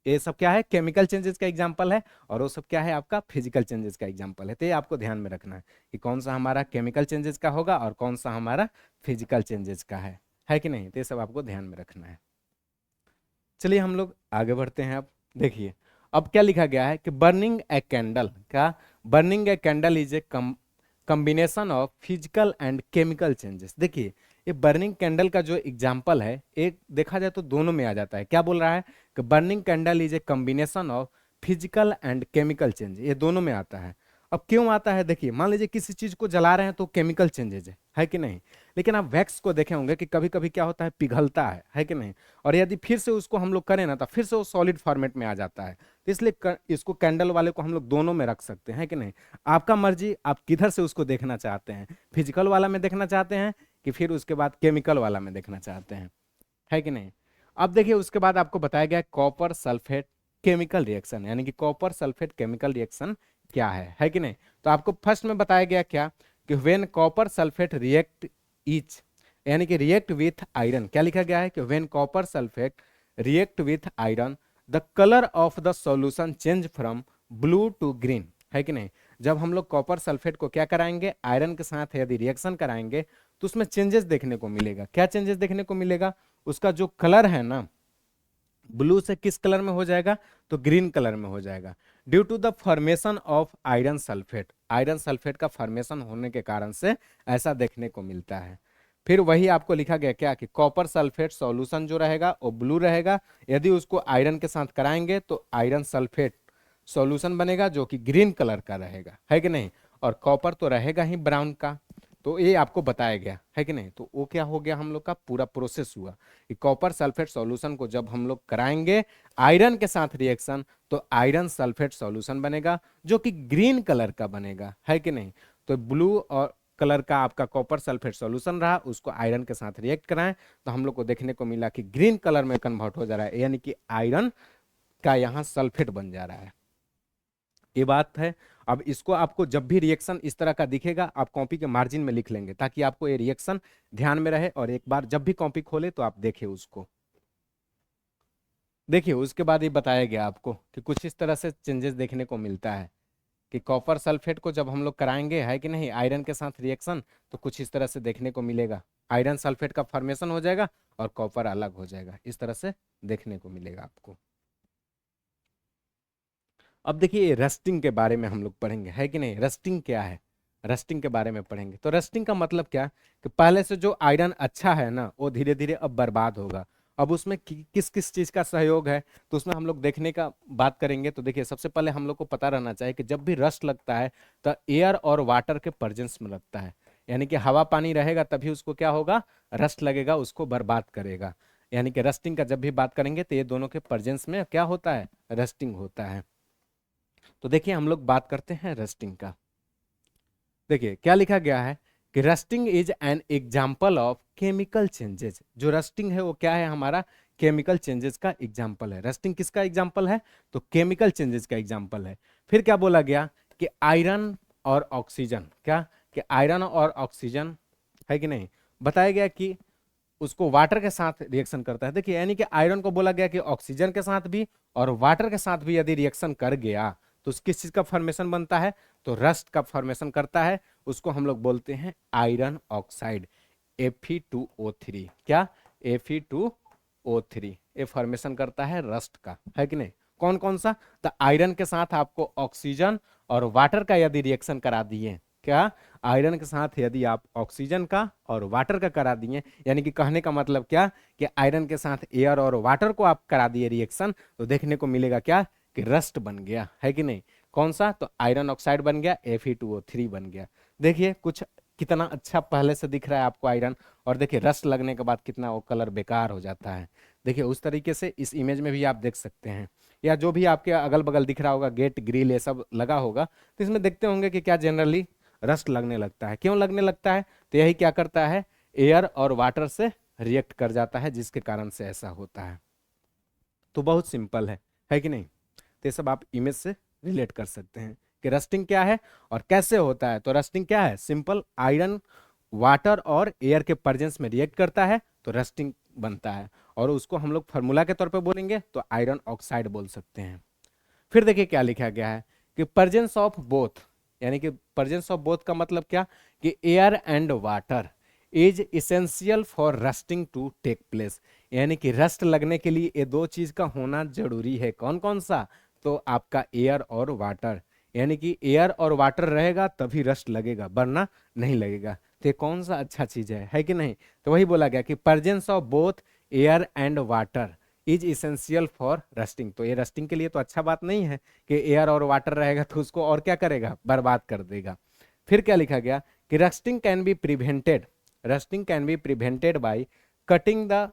ये सब क्या है? केमिकल चेंजेस का एग्जाम्पल है, और वो सब क्या है? आपका फिजिकल चेंजेस का एग्जाम्पल है। तो ये आपको ध्यान में रखना है कि कौन सा हमारा केमिकल चेंजेस का होगा और कौन सा हमारा फिजिकल चेंजेस का है कि नहीं? तो ये सब आपको ध्यान में रखना है। चलिए हम लोग आगे बढ़ते हैं। अब देखिए, अब क्या लिखा गया है कि बर्निंग ए कैंडल, क्या? Burning a candle is a combination of physical and chemical changes. देखिए, ये बर्निंग कैंडल का जो एग्जाम्पल है, एक देखा जाए तो दोनों में आ जाता है। क्या बोल रहा है? कि burning candle is a combination of physical and chemical change, ये दोनों में आता है। अब क्यों आता है? देखिए, मान लीजिए किसी चीज को जला रहे हैं तो केमिकल चेंजेज है कि नहीं? लेकिन आप वैक्स को देखे होंगे कि कभी कभी क्या होता है? पिघलता है कि नहीं? और यदि फिर से उसको हम लोग करें ना, तो फिर से वो सॉलिड फॉर्मेट में आ जाता है। तो इसलिए इसको कैंडल वाले को हम लोग दोनों में रख सकते हैं, कि नहीं? आपका मर्जी, आप किधर से उसको देखना चाहते हैं? फिजिकल वाला में देखना चाहते हैं कि फिर उसके बाद केमिकल वाला में देखना चाहते हैं, है कि नहीं? अब देखिए, उसके बाद आपको बताया गया कॉपर सल्फेट केमिकल रिएक्शन, यानी कि कॉपर सल्फेट केमिकल रिएक्शन क्या है कि नहीं? तो आपको फर्स्ट में बताया गया क्या? कि when copper sulphate react etch, यानी कि रिएक्ट विथ आयरन, क्या लिखा गया है? कि when copper sulphate react with iron the colour of the solution change from blue to green, है कि नहीं? जब हम लोग कॉपर सल्फेट को क्या कराएंगे? आयरन के साथ यदि रिएक्शन कराएंगे तो उसमें चेंजेस देखने को मिलेगा। क्या चेंजेस देखने को मिलेगा? उसका जो कलर है ना, ब्लू से किस कलर में हो जाएगा? तो ग्रीन कलर में हो जाएगा, due to the formation of iron sulphate. Iron sulphate का फॉर्मेशन होने के कारण से ऐसा देखने को मिलता है। फिर वही आपको लिखा गया क्या? कि कॉपर सल्फेट सॉल्यूशन जो रहेगा वो ब्लू रहेगा, यदि उसको आयरन के साथ कराएंगे तो आयरन सल्फेट सॉल्यूशन बनेगा जो कि ग्रीन कलर का रहेगा, है कि नहीं? और कॉपर तो रहेगा ही ब्राउन का। तो ये आपको बताया गया, है कि नहीं? तो वो क्या हो गया? हम लोग का पूरा प्रोसेस हुआ कि कॉपर सल्फेट सॉल्यूशन को जब हम लोग कराएंगे आयरन के साथ रिएक्शन, तो आयरन सल्फेट सॉल्यूशन बनेगा जो कि ग्रीन कलर का बनेगा, है कि नहीं? तो ब्लू और कलर का आपका कॉपर सल्फेट सॉल्यूशन रहा, उसको आयरन के साथ रिएक्ट कराएं तो हम लोग को देखने को मिला कि ग्रीन कलर में कन्वर्ट हो जा रहा है, यानी कि आयरन का यहाँ सल्फेट बन जा रहा है। ये बात है। अब इसको आपको जब भी रिएक्शन इस तरह का दिखेगा, आप कॉपी के मार्जिन में लिख लेंगे ताकि आपको ये रिएक्शन ध्यान में रहे, और एक बार जब भी कॉपी खोले तो आप देखें उसको। देखिए, उसके बाद ये बताया गया आपको कि कुछ इस तरह से चेंजेस देखने को मिलता है कि कॉपर सल्फेट को जब हम लोग कराएंगे, है कि नहीं, आयरन के साथ रिएक्शन, तो कुछ इस तरह से देखने को मिलेगा। आयरन सल्फेट का फॉर्मेशन हो जाएगा और कॉपर अलग हो जाएगा, इस तरह से देखने को मिलेगा आपको। अब देखिए, रस्टिंग के बारे में हम लोग पढ़ेंगे, है कि नहीं? रस्टिंग क्या है? रस्टिंग के बारे में पढ़ेंगे। तो रस्टिंग का मतलब क्या? कि पहले से जो आयरन अच्छा है ना, वो धीरे धीरे अब बर्बाद होगा। अब उसमें किस किस चीज का सहयोग है, तो उसमें हम लोग देखने का बात करेंगे। तो देखिए, सबसे पहले हम लोग को पता रहना चाहिए कि जब भी रस्ट लगता है तो एयर और वाटर के प्रेजेंस में लगता है, यानी कि हवा पानी रहेगा तभी उसको क्या होगा? रस्ट लगेगा, उसको बर्बाद करेगा। यानी कि रस्टिंग का जब भी बात करेंगे तो ये दोनों के प्रेजेंस में क्या होता है? रस्टिंग होता है। तो देखिए, हम लोग बात करते हैं रस्टिंग का। देखिए, क्या लिखा गया है? कि rusting is an example of chemical changes. जो रस्टिंग है वो क्या है? हमारा केमिकल चेंजेस का एग्जाम्पल है। रस्टिंग किसका एग्जाम्पल है? तो केमिकल चेंजेस का एग्जाम्पल है। फिर क्या बोला गया? कि आयरन और ऑक्सीजन, क्या? कि आयरन और ऑक्सीजन, है कि नहीं? बताया गया कि उसको वाटर के साथ रिएक्शन करता है। देखिए, यानी कि आयरन को बोला गया कि ऑक्सीजन के साथ भी और वाटर के साथ भी यदि रिएक्शन कर गया तो किस चीज का फॉर्मेशन बनता है? तो रस्ट का फॉर्मेशन करता है। उसको हम लोग बोलते हैं आयरन ऑक्साइड, Fe2O3। क्या? Fe2O3 ये फॉर्मेशन करता है रस्ट का, है कि नहीं? कौन कौन सा? तो आयरन के साथ आपको ऑक्सीजन और वाटर का यदि रिएक्शन करा दिए, क्या? आयरन के साथ यदि आप ऑक्सीजन का और वाटर का करा दिए, यानी कि कहने का मतलब क्या? कि आयरन के साथ एयर और वाटर को आप करा दिए रिएक्शन, तो देखने को मिलेगा क्या? कि रस्ट बन गया, है कि नहीं? कौन सा? तो आयरन ऑक्साइड बन गया, Fe2O3 बन गया। देखिए कुछ कितना अच्छा पहले से दिख रहा है आपको आयरन, और देखिए रस्ट लगने के बाद कितना वो कलर बेकार हो जाता है। देखिए उस तरीके से इस इमेज में भी आप देख सकते हैं, या जो भी आपके अगल बगल दिख रहा होगा, गेट ग्रिल ये सब लगा होगा, तो इसमें देखते होंगे कि क्या जनरली रस्ट लगने लगता है। क्यों लगने लगता है? तो यही क्या करता है, एयर और वाटर से रिएक्ट कर जाता है, जिसके कारण से ऐसा होता है। तो बहुत सिंपल है कि नहीं? तो ये सब आप इमेज से रिलेट कर सकते हैं कि रस्टिंग क्या है और कैसे होता है। तो रस्टिंग क्या है? सिंपल, आयरन वाटर और एयर के प्रेजेंस में रिएक्ट करता है तो रस्टिंग बनता है, और उसको हम लोग फार्मूला के तौर पे बोलेंगे तो आयरन ऑक्साइड बोल सकते हैं। फिर देखिए क्या लिखा गया है कि प्रेजेंस ऑफ बोथ, यानी कि प्रेजेंस ऑफ बोथ का मतलब क्या, कि air and water is essential for rusting to take place, यानी कि रस्ट लगने के लिए ये दो चीज का होना जरूरी है। कौन कौन सा? तो आपका एयर और वाटर, यानी कि एयर और वाटर रहेगा तभी रस्ट लगेगा, वरना नहीं लगेगा। तो ये कौन सा अच्छा चीज है कि नहीं? तो वही बोला गया कि presence of both air and water is essential for rusting. तो ये रस्टिंग के लिए तो अच्छा बात नहीं है कि एयर और वाटर रहेगा तो उसको और क्या करेगा, बर्बाद कर देगा। फिर क्या लिखा गया कि rusting can be prevented, rusting can be prevented by cutting the,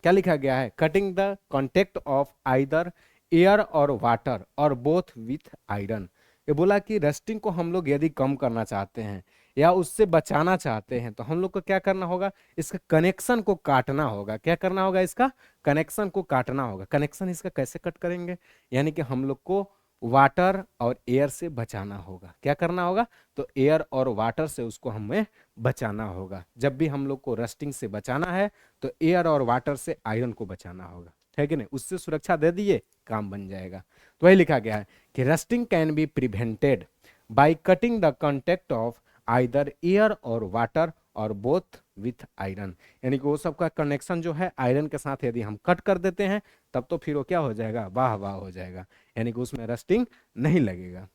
क्या लिखा गया है, cutting the contact of either air और वाटर और बोथ विथ आयरन। ये बोला कि रस्टिंग को हम लोग यदि कम करना चाहते हैं या उससे बचाना चाहते हैं तो हम लोग को क्या करना होगा, इसका कनेक्शन को काटना होगा। क्या करना होगा? इसका कनेक्शन को काटना होगा। कनेक्शन इसका कैसे कट करेंगे? यानी कि हम लोग को वाटर और एयर से बचाना होगा। क्या करना होगा? तो एयर और वाटर से उसको हमें बचाना होगा। जब भी हम लोग को रस्टिंग से बचाना है तो एयर और वाटर से आयरन को बचाना होगा, है कि नहीं? उससे सुरक्षा दे दिए, काम बन जाएगा। तो वही लिखा गया है कि rusting can be prevented by cutting the contact of either air और वाटर और बोथ विथ आयरन, यानी कि वो सबका कनेक्शन जो है आयरन के साथ यदि हम कट कर देते हैं तब तो फिर वो क्या हो जाएगा, वाह वाह हो जाएगा, यानी कि उसमें रस्टिंग नहीं लगेगा।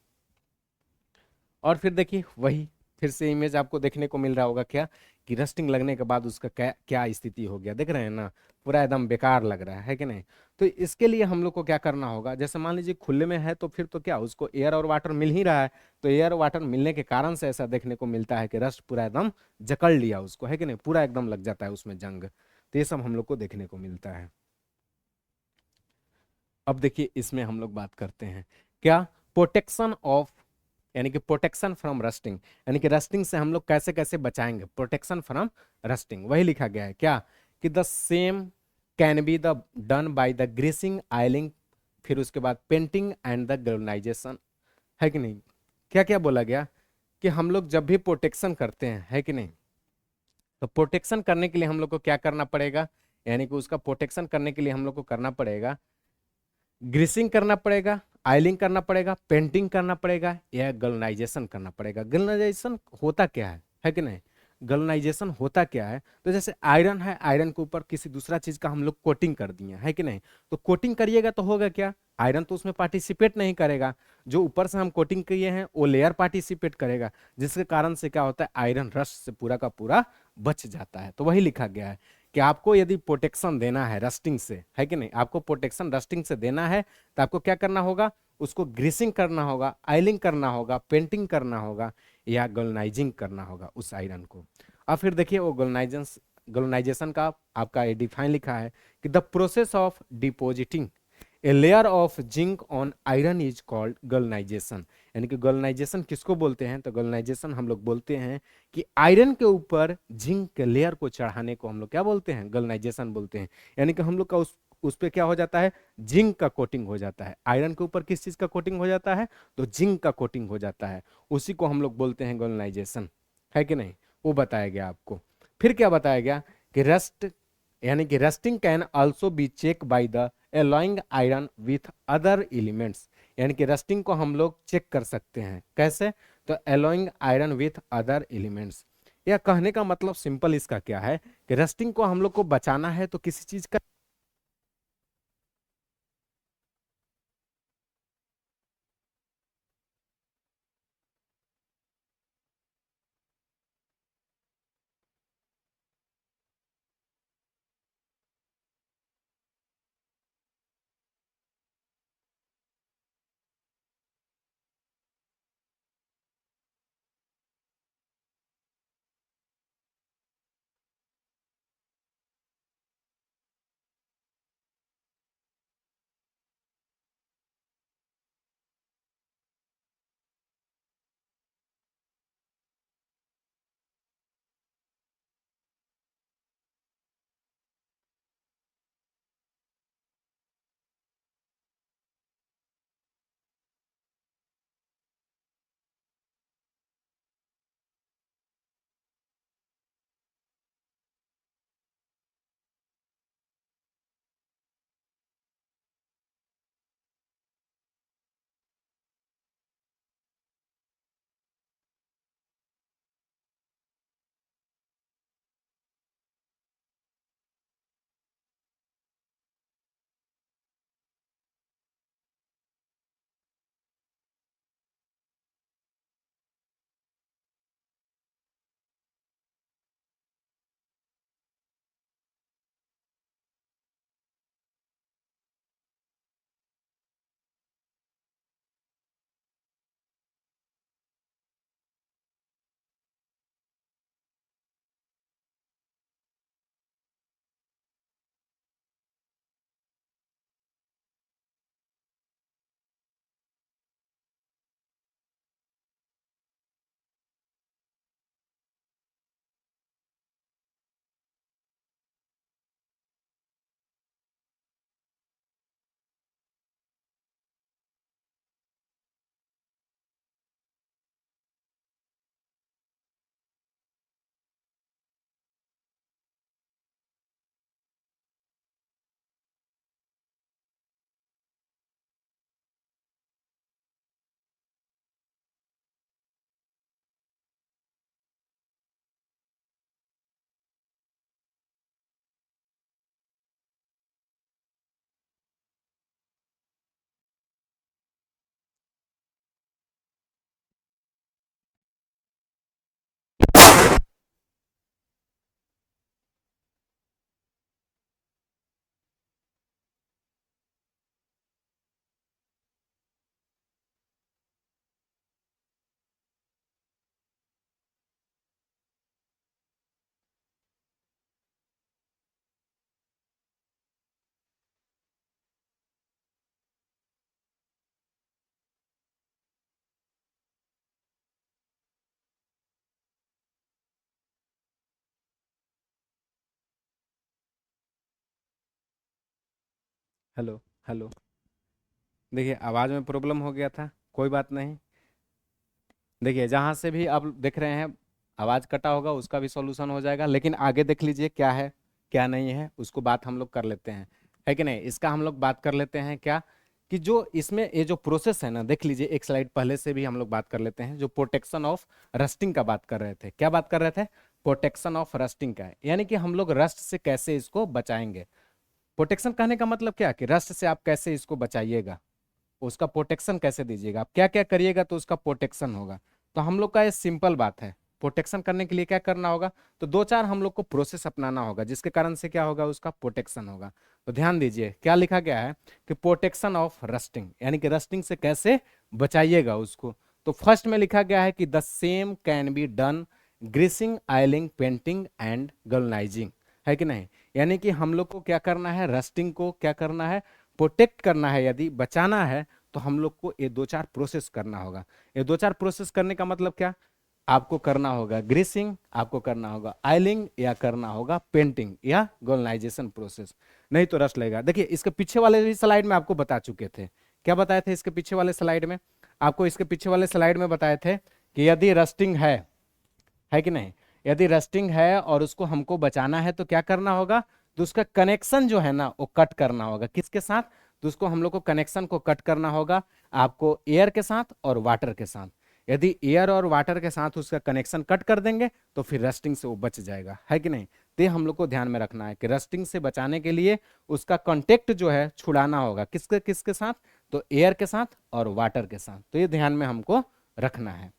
और फिर देखिए वही फिर से इमेज आपको देखने को मिल रहा होगा क्या, कि रस्टिंग लगने के बाद उसका क्या क्या स्थिति हो गया, देख रहे हैं ना, पूरा एकदम बेकार लग रहा है कि नहीं? तो इसके लिए हम लोग को क्या करना होगा, जैसे मान लीजिए खुले में है तो फिर तो क्या, उसको एयर और वाटर मिल ही रहा है, तो एयर और वाटर मिलने के कारण से ऐसा देखने को मिलता है कि रस्ट पूरा एकदम जकड़ लिया उसको, है कि नहीं, पूरा एकदम लग जाता है उसमें जंग। तो ये सब हम लोग को देखने को मिलता है। अब देखिए इसमें हम लोग बात करते हैं क्या, प्रोटेक्शन ऑफ, यानी कि प्रोटेक्शन फ्रॉम रस्टिंग, यानी कि रस्टिंग से हम लोग कैसे कैसे बचाएंगे, प्रोटेक्शन फ्रॉम रस्टिंग। वही लिखा गया है क्या, कि the same can be the done by the greasing, oiling, फिर उसके बाद पेंटिंग एंड द गैल्वेनाइजेशन, है कि नहीं? क्या क्या बोला गया कि हम लोग जब भी प्रोटेक्शन करते हैं, है कि नहीं, तो प्रोटेक्शन करने के लिए हम लोग को क्या करना पड़ेगा, यानी कि उसका प्रोटेक्शन करने के लिए हम लोग को करना पड़ेगा, ग्रीसिंग करना पड़ेगा, आयलिंग करना पड़ेगा, पेंटिंग करना पड़ेगा, या गल्वनाइजेशन करना पड़ेगा। गल्वनाइजेशन होता क्या है कि नहीं? गल्वनाइजेशन होता क्या है, तो जैसे आयरन है, आयरन के ऊपर किसी दूसरा चीज का हम लोग कोटिंग कर दिए, है कि नहीं? तो कोटिंग करिएगा तो होगा क्या, आयरन तो उसमें पार्टिसिपेट नहीं करेगा, जो ऊपर से हम कोटिंग किए हैं वो लेयर पार्टिसिपेट करेगा, जिसके कारण से क्या होता है, आयरन रस्ट से पूरा का पूरा बच जाता है। तो वही लिखा गया है कि आपको यदि प्रोटेक्शन देना है रस्टिंग से, है कि नहीं, आपको प्रोटेक्शन रस्टिंग से देना है तो आपको क्या करना होगा, उसको ग्रीसिंग करना होगा, आयलिंग करना होगा, पेंटिंग करना होगा, या गल्वनाइजिंग करना होगा उस आयरन को। अब फिर देखिए वो गल्वनाइजेशन, गल्वनाइजेशन का आपका डिफाइन लिखा है कि the process of depositing a layer of zinc on iron is called galvanization, यानी कि गल्वनाइजेशन किसको बोलते हैं, तो गल्वनाइजेशन हम लोग बोलते हैं कि आयरन के ऊपर जिंक के लेयर को चढ़ाने को हम लोग क्या बोलते हैं, गल्वनाइजेशन बोलते हैं। यानी कि हम लोग का उस पे क्या हो जाता है, जिंक का कोटिंग हो जाता है। आयरन के ऊपर किस चीज का कोटिंग हो जाता है, तो जिंक का कोटिंग हो जाता है, उसी को हम लोग बोलते हैं गल्वनाइजेशन, है कि नहीं? वो बताया गया आपको। फिर क्या बताया गया कि रस्ट, यानी कि rusting can also be check by the alloying iron with other elements, यानी कि रस्टिंग को हम लोग चेक कर सकते हैं कैसे, तो alloying iron with other elements. यह कहने का मतलब सिंपल इसका क्या है कि रस्टिंग को हम लोग को बचाना है तो किसी चीज का हेलो हेलो। देखिए आवाज़ में प्रॉब्लम हो गया था, कोई बात नहीं। देखिए जहाँ से भी आप देख रहे हैं आवाज़ कटा होगा उसका भी सॉल्यूशन हो जाएगा, लेकिन आगे देख लीजिए क्या है क्या नहीं है, उसको बात हम लोग कर लेते हैं, है कि नहीं। इसका हम लोग बात कर लेते हैं क्या, कि जो इसमें ये जो प्रोसेस है ना, देख लीजिए एक स्लाइड पहले से भी हम लोग बात कर लेते हैं, जो प्रोटेक्शन ऑफ रस्टिंग का बात कर रहे थे। क्या बात कर रहे थे? प्रोटेक्शन ऑफ रस्टिंग का, यानी कि हम लोग रस्ट से कैसे इसको बचाएंगे। प्रोटेक्शन कहने का मतलब क्या, कि रस्ट से आप कैसे इसको बचाइएगा, उसका प्रोटेक्शन कैसे दीजिएगा, आप क्या क्या करिएगा तो उसका प्रोटेक्शन होगा। तो हम लोग का ये सिंपल बात है, प्रोटेक्शन करने के लिए क्या करना होगा, तो दो चार हम लोग को प्रोसेस अपनाना होगा, जिसके कारण से क्या होगा, उसका प्रोटेक्शन होगा। तो ध्यान दीजिए क्या लिखा गया है, कि प्रोटेक्शन ऑफ रस्टिंग, यानी कि रस्टिंग से कैसे बचाइएगा उसको। तो फर्स्ट में लिखा गया है कि the same can be done greasing, oiling, painting and galvanizing, है कि नहीं। यानी कि हम लोग को क्या करना है, रस्टिंग को क्या करना है, प्रोटेक्ट करना है, यदि बचाना है तो हम लोग को ये दो चार प्रोसेस करना होगा। ये दो चार प्रोसेस करने का मतलब क्या, आपको करना होगा ग्रीसिंग, आपको करना होगा आयलिंग, या करना होगा पेंटिंग या गोल्डनाइजेशन प्रोसेस, नहीं तो रस्ट लगेगा। देखिए इसके पीछे वाले भी स्लाइड में आपको बता चुके थे, क्या बताए थे इसके पीछे वाले स्लाइड में, आपको इसके पीछे वाले स्लाइड में बताए थे कि यदि रस्टिंग है कि नहीं, यदि रस्टिंग है और उसको हमको बचाना है तो क्या करना होगा, तो उसका कनेक्शन जो है ना वो कट करना होगा, किसके साथ, तो उसको हम लोग को कनेक्शन को कट करना होगा, आपको एयर के साथ और वाटर के साथ। यदि एयर और वाटर के साथ उसका कनेक्शन कट कर देंगे तो फिर रस्टिंग से वो बच जाएगा, है कि नहीं। तो ये हम लोग को ध्यान में रखना है कि रस्टिंग से बचाने के लिए उसका कॉन्टेक्ट जो है छुड़ाना होगा, किसके किसके साथ, तो एयर के साथ और वाटर के साथ। तो ये ध्यान में हमको रखना है।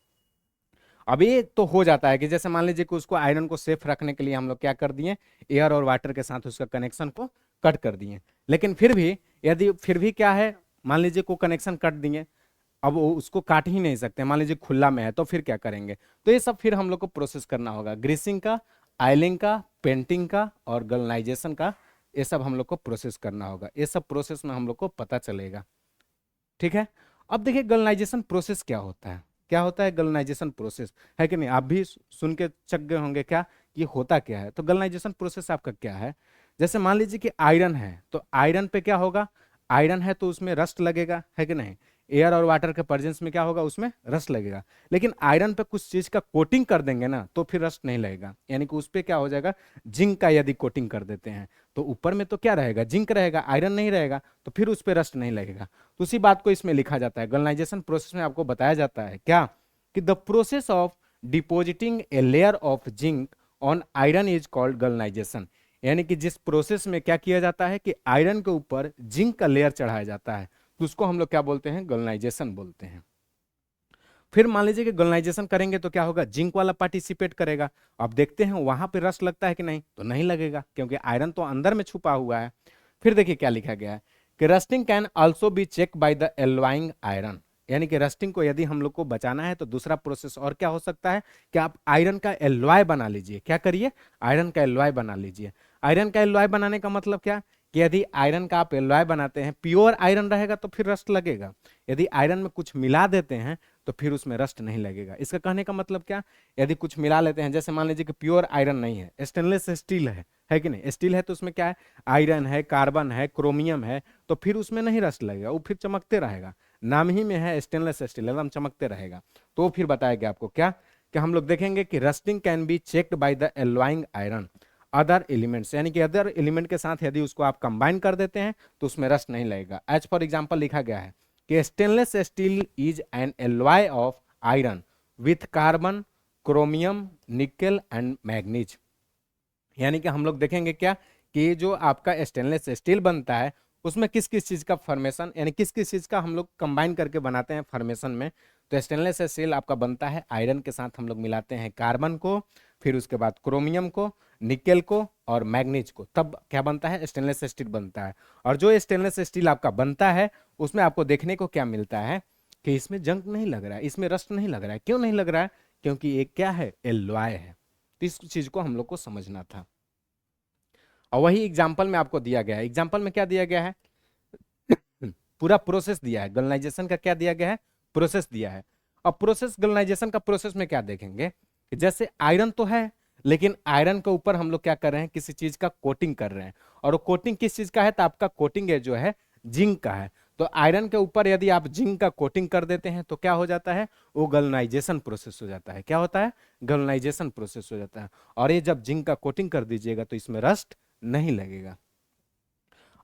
अब ये तो हो जाता है कि जैसे मान लीजिए कि उसको आयरन को सेफ रखने के लिए हम लोग क्या कर दिए, एयर और वाटर के साथ उसका कनेक्शन को कट कर दिए, लेकिन फिर भी यदि फिर भी क्या है, मान लीजिए को कनेक्शन कट दिए, अब वो उसको काट ही नहीं सकते, मान लीजिए खुला में है, तो फिर क्या करेंगे, तो ये सब फिर हम लोग को प्रोसेस करना होगा, ग्रीसिंग का, आयलिंग का, पेंटिंग का और गल्वनाइजेशन का, ये सब हम लोग को प्रोसेस करना होगा। ये सब प्रोसेस में हम लोग को पता चलेगा, ठीक है। अब देखिए गल्वनाइजेशन प्रोसेस क्या होता है, क्या होता है गल्वनाइजेशन प्रोसेस, है कि नहीं। आप भी सुन के चक गए होंगे क्या, कि होता क्या है। तो गल्वनाइजेशन प्रोसेस आपका क्या है, जैसे मान लीजिए कि आयरन है, तो आयरन पे क्या होगा, आयरन है तो उसमें रस्ट लगेगा, है कि नहीं। एयर और वाटर के प्रेजेंस में क्या होगा, उसमें रस्ट लगेगा। लेकिन आयरन पे कुछ चीज का कोटिंग कर देंगे ना तो फिर रस्ट नहीं लगेगा, यानी कि उस पे क्या हो जाएगा, जिंक का यदि कोटिंग कर देते हैं तो ऊपर में तो क्या रहेगा, जिंक रहेगा, आयरन नहीं रहेगा, तो फिर उस पे रस्ट नहीं लगेगा। तो उसी बात को इसमें लिखा जाता है, गल्वनाइजेशन प्रोसेस में आपको बताया जाता है क्या, कि the process of depositing a layer of zinc on iron is called galvanization. यानी कि जिस प्रोसेस में क्या किया जाता है, कि आयरन के ऊपर जिंक का लेयर चढ़ाया जाता है, तो उसको हम लोग क्या बोलते हैं, गल्वनाइजेशन बोलते हैं। फिर मान लीजिए कि गल्वनाइजेशन करेंगे तो क्या होगा, जिंक वाला पार्टिसिपेट करेगा। अब देखते हैं वहां पे रस्ट लगता है कि नहीं, तो नहीं लगेगा, क्योंकि आयरन तो अंदर में छुपा हुआ है। फिर देखिए क्या लिखा गया है, कि rusting can also be check by the alloying iron. यानी कि रस्टिंग को यदि हम लोग को बचाना है तो दूसरा प्रोसेस और क्या हो सकता है, कि आप आयरन का एलॉय बना लीजिए, क्या करिए, आयरन का एलॉय बना लीजिए। आयरन का एलॉय बनाने का मतलब क्या, कि यदि आयरन का आप एलॉय बनाते हैं, प्योर आयरन रहेगा तो फिर रस्ट लगेगा, यदि आयरन में कुछ मिला देते हैं तो फिर उसमें रस्ट नहीं लगेगा। इसका कहने का मतलब क्या, यदि कुछ मिला लेते हैं, जैसे मान लीजिए कि प्योर आयरन नहीं है, स्टेनलेस स्टील है कि नहीं, स्टील है तो उसमें क्या है, आयरन है, कार्बन है, क्रोमियम है, तो फिर उसमें नहीं रस्ट लगेगा, वो फिर चमकते रहेगा, नाम ही में है स्टेनलेस स्टील, एकदम चमकते रहेगा। तो फिर बताया गया आपको क्या, कि हम लोग देखेंगे कि rusting can be checked by the alloying iron other elements, यानी कि अदर एलिमेंट के साथ यदि उसको आप कंबाइन कर देते हैं तो उसमें रस्ट नहीं लगेगा। एज फॉर एग्जांपल लिखा गया है कि stainless steel is an alloy of iron with carbon, chromium, nickel and manganese. यानी कि हम लोग देखेंगे क्या, कि जो आपका स्टेनलेस स्टील बनता है उसमें किस किस चीज का फॉर्मेशन, यानी किस किस चीज का हम लोग कंबाइन करके बनाते हैं फॉर्मेशन में। तो स्टेनलेस स्टील आपका बनता है आयरन के साथ हम लोग मिलाते हैं कार्बन को, फिर उसके बाद क्रोमियम को, निकेल को और मैग्नीज को, तब क्या बनता है, स्टेनलेस स्टील बनता है। और जो स्टेनलेस स्टील आपका बनता है उसमें आपको देखने को क्या मिलता है, कि इसमें जंग नहीं लग रहा है, इसमें रस्ट नहीं लग रहा है। क्यों नहीं लग रहा है, क्योंकि ये क्या है, एलॉय है। तो इस चीज को हम लोग को समझना था, और वही एग्जाम्पल में आपको दिया गया है। एग्जाम्पल में क्या दिया गया है, पूरा प्रोसेस दिया है, गल्वनाइजेशन का क्या दिया गया है, प्रोसेस दिया है। अब प्रोसेस, गल्वनाइजेशन का प्रोसेस में क्या देखेंगे, कि जैसे आयरन तो है, लेकिन आयरन के ऊपर हम लोग क्या कर रहे हैं, किसी चीज का कोटिंग कर रहे हैं, और वो कोटिंग किस चीज का है, तो आपका कोटिंग है जो है जिंक का है। तो आयरन के ऊपर यदि आप जिंक का कोटिंग कर देते हैं तो क्या हो जाता है, वो गैल्वेनाइजेशन प्रोसेस हो जाता है। क्या होता है, गैल्वेनाइजेशन प्रोसेस हो जाता है। और ये जब जिंक का कोटिंग कर दीजिएगा तो इसमें रस्ट नहीं लगेगा।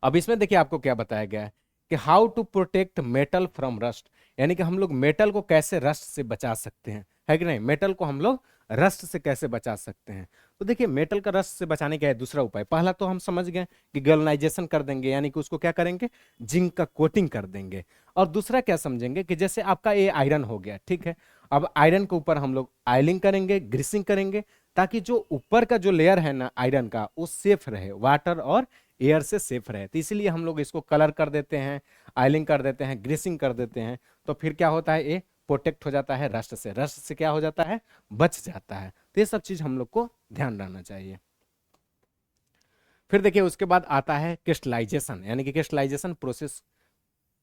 अब इसमें देखिए आपको क्या बताया गया है कि how to protect metal from rust, यानी कि हम लोग मेटल को कैसे रस्ट से बचा सकते हैं, है कि नहीं, मेटल को हम लोग रस्ट से कैसे बचा सकते हैं। तो देखिए मेटल का रस्ट से बचाने का है दूसरा उपाय। पहला तो हम समझ गए कि गैल्वेनाइजेशन कर देंगे, यानी कि उसको क्या करेंगे, जिंक का कोटिंग कर देंगे। और दूसरा क्या समझेंगे कि जैसे आपका ये आयरन हो गया, ठीक है, अब आयरन के ऊपर हम लोग आयलिंग करेंगे, ग्रीसिंग करेंगे, ताकि जो ऊपर का जो लेयर है ना आयरन का, वो सेफ रहे, वाटर और एयर से सेफ रहे। तो इसीलिए हम लोग इसको कलर कर देते हैं, आयलिंग कर देते हैं, ग्रीसिंग कर देते हैं। तो फिर क्या होता है, ये प्रोटेक्ट हो जाता है रस्ट से, रस्ट से क्या हो जाता है, बच जाता है। तो ये सब चीज हम लोग को ध्यान रखना चाहिए। फिर देखिए उसके बाद आता है क्रिस्टलाइजेशन, यानी कि क्रिस्टलाइजेशन प्रोसेस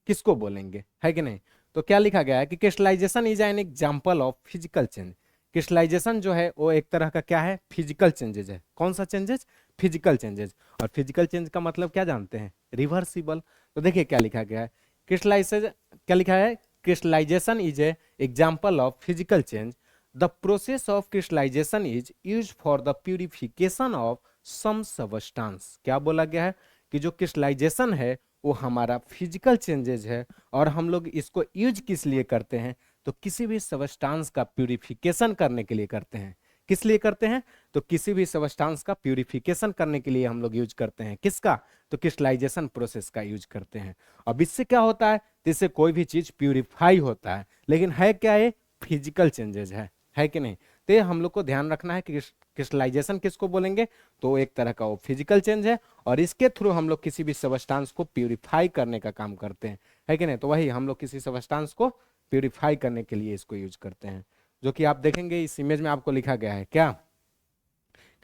किसको बोलेंगे, है कि नहीं। तो क्या लिखा गया है कि crystallisation is an example of physical change. Crystallisation जो है वो एक तरह का क्या है, फिजिकल चेंजेज है। कौन सा चेंजेज, फिजिकल चेंजेज। और फिजिकल चेंज का मतलब क्या जानते हैं, रिवर्सिबल। तो देखिए क्या लिखा गया है, क्रिस्टलाइजेशन क्या लिखा है, crystallization is a example of physical change. The process of crystallization is used for the purification of some substance. क्या बोला गया है कि जो क्रिस्टलाइजेशन है वो हमारा फिजिकल चेंजेज है, और हम लोग इसको यूज किस लिए करते हैं, तो किसी भी सबस्टांस का प्यूरिफिकेशन करने के लिए करते हैं। किस लिए करते हैं, तो किसी भी सबस्टांस का प्यूरिफिकेशन करने के लिए हम लोग यूज करते हैं। किसका, तो क्रिस्टलाइजेशन प्रोसेस का यूज करते हैं। अब इससे क्या होता है, तो इससे कोई भी चीज प्यूरिफाई होता है, लेकिन है क्या, ये फिजिकल चेंजेज है कि नहीं। तो ये हम लोग को ध्यान रखना है कि क्रिस्टलाइजेशन किसको बोलेंगे, तो एक तरह का वो फिजिकल चेंज है, और इसके थ्रू हम लोग किसी भी सबस्टांस को प्यूरिफाई करने का काम करते हैं, है कि नहीं। तो वही हम लोग किसी सबस्टांस को प्यूरिफाई करने के लिए इसको यूज करते हैं। जो कि आप देखेंगे इस इमेज में आपको लिखा गया है क्या,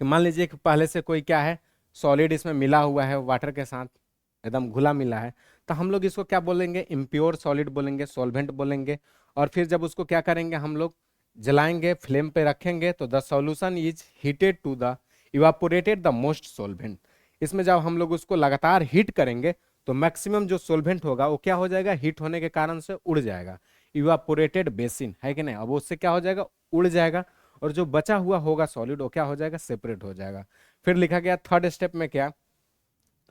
कि मान लीजिए कि पहले से कोई क्या है, सॉलिड इसमें मिला हुआ है वाटर के साथ, एकदम घुला मिला है, तो हम लोग इसको क्या बोलेंगे, इम्प्योर सॉलिड बोलेंगे, सॉल्वेंट बोलेंगे। और फिर जब उसको क्या करेंगे, हम लोग जलाएंगे, फ्लेम पे रखेंगे, तो the solution is heated to the evaporated the most solvent. इसमें जब हम लोग उसको लगातार हीट करेंगे तो मैक्सिमम जो सॉल्वेंट होगा वो क्या हो जाएगा, हीट होने के कारण से उड़ जाएगा, इवापोरेटेड बेसिन, है कि नहीं। अब उससे क्या हो जाएगा, उड़ जाएगा, और जो बचा हुआ होगा सॉलिड वो क्या हो जाएगा, सेपरेट हो जाएगा। फिर लिखा गया थर्ड स्टेप में क्या,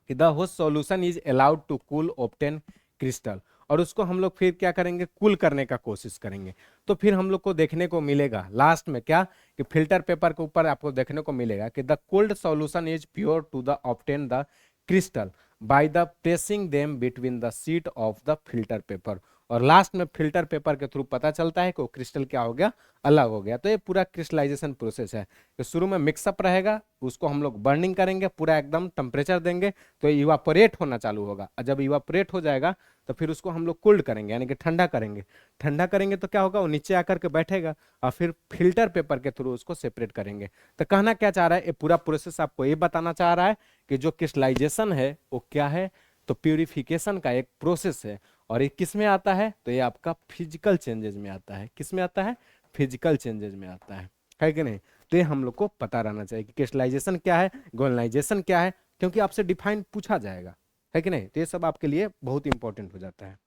कि the host solution is allowed to cool obtain crystal, और उसको हम लोग फिर क्या करेंगे, कूल करने का कोशिश करेंगे। तो फिर हम लोग को देखने को मिलेगा लास्ट में क्या, कि फिल्टर पेपर के ऊपर आपको देखने को मिलेगा कि the cold solution is pure to the obtain the crystal by the pressing them between the sheet of the filter paper. और लास्ट में फिल्टर पेपर के थ्रू पता चलता है कि वो क्रिस्टल क्या हो गया, अलग हो गया। तो ये पूरा क्रिस्टलाइजेशन प्रोसेस है। तो शुरू में मिक्सअप रहेगा, उसको हम लोग बर्निंग करेंगे, पूरा एकदम टेम्परेचर देंगे, तो इवापोरेट होना चालू होगा। और जब इवापोरेट हो जाएगा तो फिर उसको हम लोग कोल्ड करेंगे, यानी कि ठंडा करेंगे। ठंडा करेंगे तो क्या होगा, वो नीचे आकर के बैठेगा, और फिर फिल्टर पेपर के थ्रू उसको सेपरेट करेंगे। तो कहना क्या चाह रहा है, ये पूरा प्रोसेस आपको ये बताना चाह रहा है कि जो क्रिस्टलाइजेशन है वो क्या है, तो प्यूरिफिकेशन का एक प्रोसेस है। और ये किस में आता है, तो ये आपका फिजिकल चेंजेस में आता है। किस में आता है, फिजिकल चेंजेस में आता है कि नहीं। तो ये हम लोग को पता रहना चाहिए कि क्रिस्टलाइजेशन क्या है, गोलाइजेशन क्या है, क्योंकि आपसे डिफाइन पूछा जाएगा, है कि नहीं। तो ये सब आपके लिए बहुत इंपॉर्टेंट हो जाता है।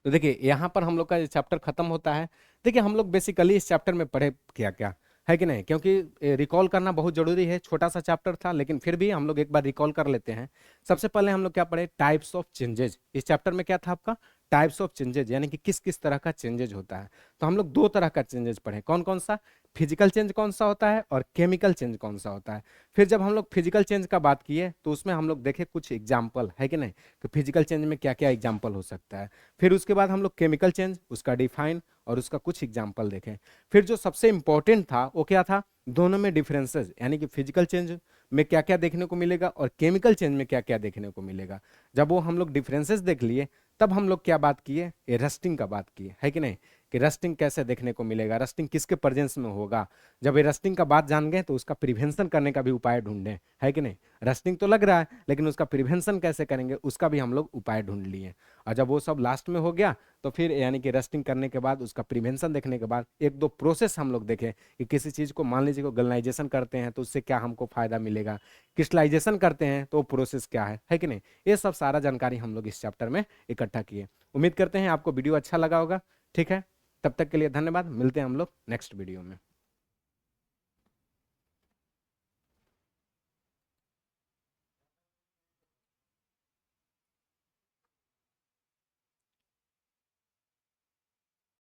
तो देखिए यहाँ पर हम लोग का चैप्टर खत्म होता है। देखिए हम लोग बेसिकली इस चैप्टर में पढ़े क्या क्या, है कि नहीं, क्योंकि रिकॉल करना बहुत जरूरी है। छोटा सा चैप्टर था लेकिन फिर भी हम लोग एक बार रिकॉल कर लेते हैं। सबसे पहले हम लोग क्या पढ़े, टाइप्स ऑफ चेंजेज। इस चैप्टर में क्या था आपका, टाइप्स ऑफ चेंजेज, यानी कि किस किस तरह का चेंजेज होता है। तो हम लोग दो तरह का चेंजेज पढ़े, कौन कौन सा, फिजिकल चेंज कौन सा होता है और केमिकल चेंज कौन सा होता है। फिर जब हम लोग फिजिकल चेंज का बात किए तो उसमें हम लोग देखे कुछ एग्जाम्पल, है कि नहीं, कि फिजिकल चेंज में क्या क्या एग्जाम्पल हो सकता है। फिर उसके बाद हम लोग केमिकल चेंज, उसका डिफाइन और उसका कुछ एग्जाम्पल देखें। फिर जो सबसे इंपॉर्टेंट था वो क्या था, दोनों में डिफरेंसेस, यानी कि फिजिकल चेंज में क्या क्या देखने को मिलेगा और केमिकल चेंज में क्या क्या देखने को मिलेगा। जब वो हम लोग डिफरेंसेस देख लिए तब हम लोग क्या बात किए, ये रस्टिंग का बात किए, है कि नहीं, कि रस्टिंग कैसे देखने को मिलेगा, रस्टिंग किसके प्रेजेंस में होगा। जब ये रस्टिंग का बात जान गए तो उसका प्रिवेंशन करने का भी उपाय ढूंढें, है कि नहीं। रस्टिंग तो लग रहा है लेकिन उसका प्रिवेंशन कैसे करेंगे उसका भी हम लोग उपाय ढूंढ लिए। और जब वो सब लास्ट में हो गया तो फिर यानी कि रस्टिंग करने के बाद उसका प्रिवेंशन देखने के बाद एक दो प्रोसेस हम लोग देखें कि किसी चीज़ को मान लीजिए को गलनाइजेशन करते हैं तो उससे क्या हमको फायदा मिलेगा, क्रिस्टलाइजेशन करते हैं तो वो प्रोसेस क्या है कि नहीं। ये सब सारा जानकारी हम लोग इस चैप्टर में इकट्ठा किए। उम्मीद करते हैं आपको वीडियो अच्छा लगा होगा। ठीक है, तब तक के लिए धन्यवाद, मिलते हैं हम लोग नेक्स्ट वीडियो में।